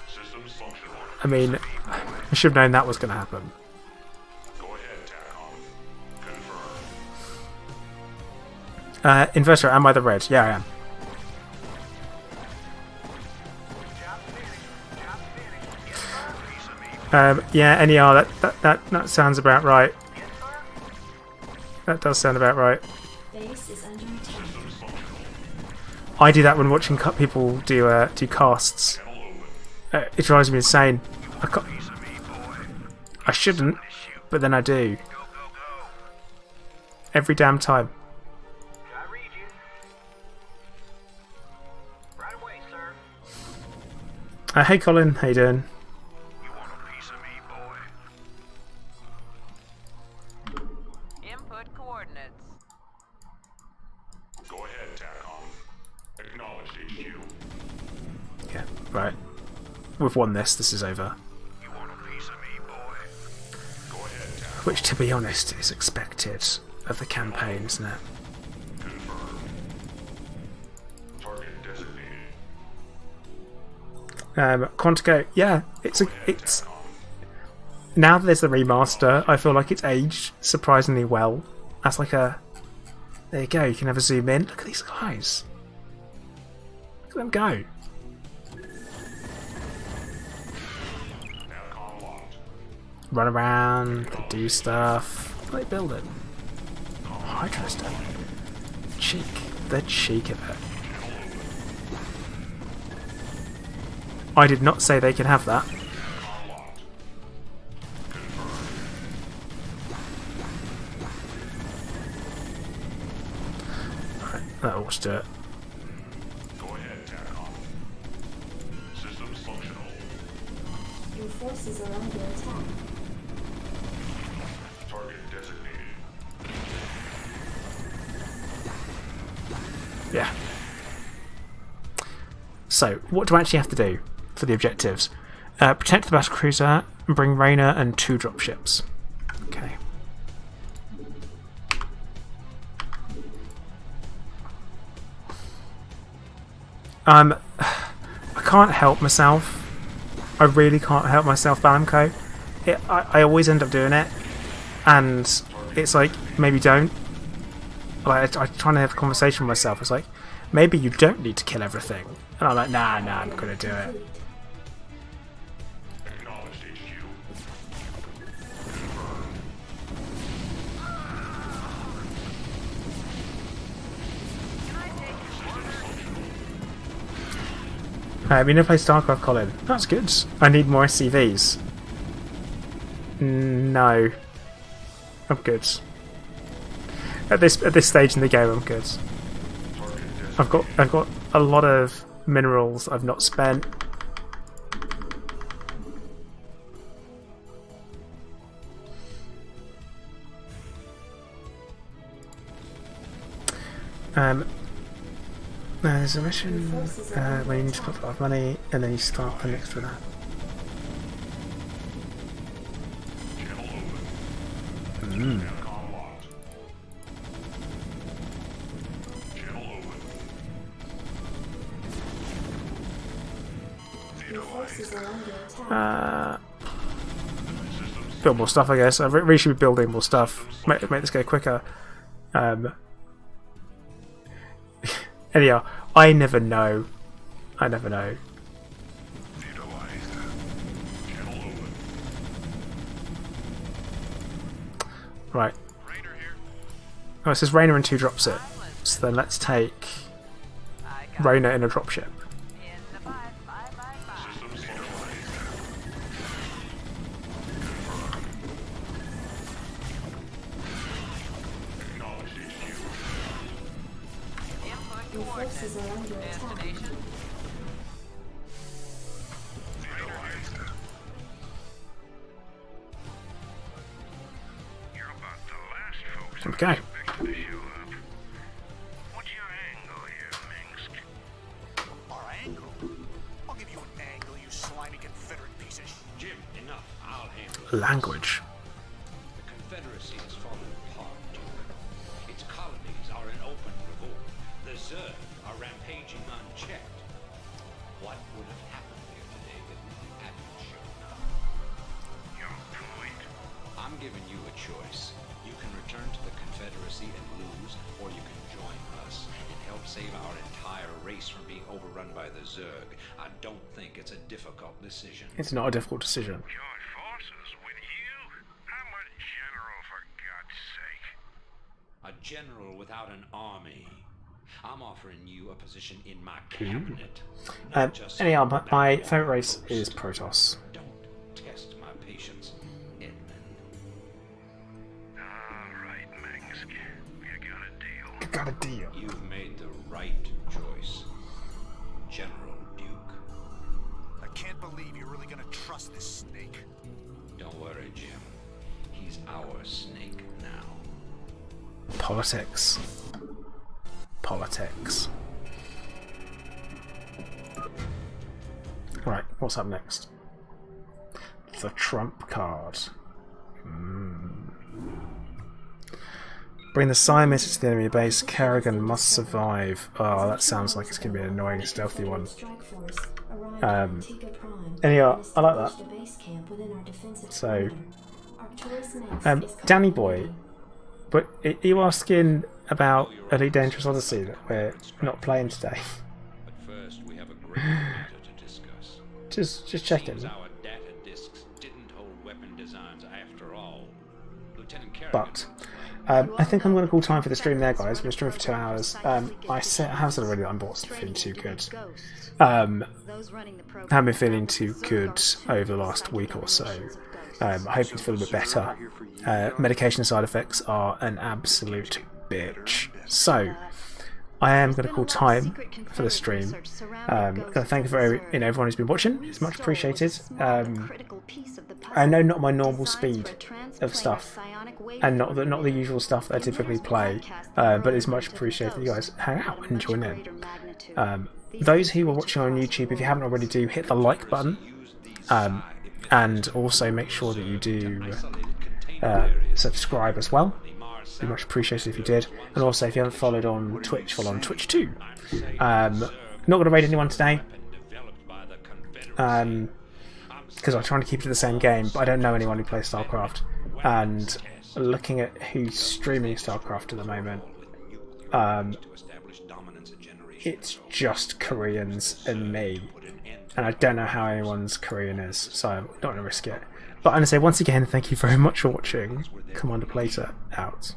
Systems functional. I mean, I should have known that was going to happen. Go ahead, TACOM. Confirmed. Inverter, am I the red? Yeah, I am. Yeah, NER, that sounds about right. That does sound about right. Base is under attack. I do that when watching people do casts. It drives me insane. I shouldn't, but then I do. Every damn time. I read you. Right away, sir. Hey Colin, how you doing? You want a piece of me, boy? Input coordinates. Go ahead, TACOM. Acknowledge HQ. Yeah, right. We've won this. This is over. You want a piece of me, boy? Go ahead, TACOM. Which, to be honest, is expected of the campaign, isn't it? Confirm. Target designated. Quantico, yeah, it's now that there's the remaster, I feel like it's aged surprisingly well. That's like a, there you go, you can never zoom in. Look at these guys. Look at them go. TACOM locked. Run around, they do stuff. They build it. Hydra stuff. Cheek. The cheek of it. I did not say they can have that. Alright, that'll just do it. Go ahead, TACOM. Systems functional. Your forces are under attack. Target designated. Yeah. So, what do I actually have to do for the objectives? Protect the battlecruiser and bring Raynor and 2 dropships. Okay. I can't help myself. I really can't help myself, Balamco. I always end up doing it, and it's like, maybe don't. Like, I'm trying to have a conversation with myself. It's like, maybe you don't need to kill everything. And I'm like, nah, I'm gonna do it. Acknowledged HQ. We never play StarCraft, Colin. That's good. I need more SCVs. No. I'm good. At this stage in the game, I'm good. I've got a lot of minerals I've not spent. There's a mission where you need to put a lot of money and then you start the next for that. TACOM locked. Channel open. Your forces are under attack. Build more stuff, I guess. I really should be building more stuff. Make this go quicker. Anyhow, I never know. Channel open. Right. Raynor here. Oh, it says Raynor and 2 drops it. So then let's take I got Raynor in a dropship. in the bye. Systems functional. Acknowledged HQ. Input Your coordinates. forces are under attack. Destination. You're about the last folks Okay. expected to show up. What's your angle here, Minsk? Our angle? I'll give you an angle, you slimy Confederate piece of Jim, enough. I'll handle it. Language. The Confederacy has fallen apart. Its colonies are in open revolt. The Zerg are rampaging unchecked. What would have happened here today if we hadn't shown up? Your point. I'm giving you a choice. You can return to the Confederacy and lose, or you can join us and help save our entire race from being overrun by the Zerg. I don't think it's a difficult decision. It's not a difficult decision. Your fault. A general without an army. I'm offering you a position in my cabinet. Anyhow, my favourite race is Protoss. Don't test my patience, Edmund. Alright, Mengsk. You got a deal. You got a deal. You've made the right choice, General Duke. I can't believe you're really gonna trust this snake. Don't worry, Jim. He's our snake now. Politics. Politics. Right, what's up next? The Trump card. Bring the Psi message to the enemy base. Karrigan must survive. Oh, that sounds like it's going to be an annoying, stealthy one. Anyhow, I like that. So, Danny Boy, but are you asking about Elite Dangerous Odyssey that we're not playing today? But first, we have a great matter to discuss. Just checking. Seems our data disks didn't hold weapon designs after all. Lieutenant Karrigan But I think I'm going to call time for the stream there, guys. We're going to stream for 2 hours. I have said already that I'm not feeling too good. Haven't been feeling too good over the last week or so. I'm hoping to feel a bit better. Medication side effects are an absolute bitch. So, I am going to call time for the stream. Thank you for everyone who's been watching. It's much appreciated. I know not my normal speed of stuff, and not the usual stuff that I typically play, but it's much appreciated. You guys hang out and join in. Those who are watching on YouTube, if you haven't already, do hit the like button, and also make sure that you do subscribe as well. It'd be much appreciated if you did. And also, if you haven't followed on Twitch, follow on Twitch too. Not going to raid anyone today, because I'm trying to keep it the same game, but I don't know anyone who plays StarCraft. And looking at who's streaming StarCraft at the moment, it's just Koreans and me, and I don't know how anyone's Korean is, so I'm not going to risk it. But I'm going to say once again, thank you very much for watching. Commander Plater out.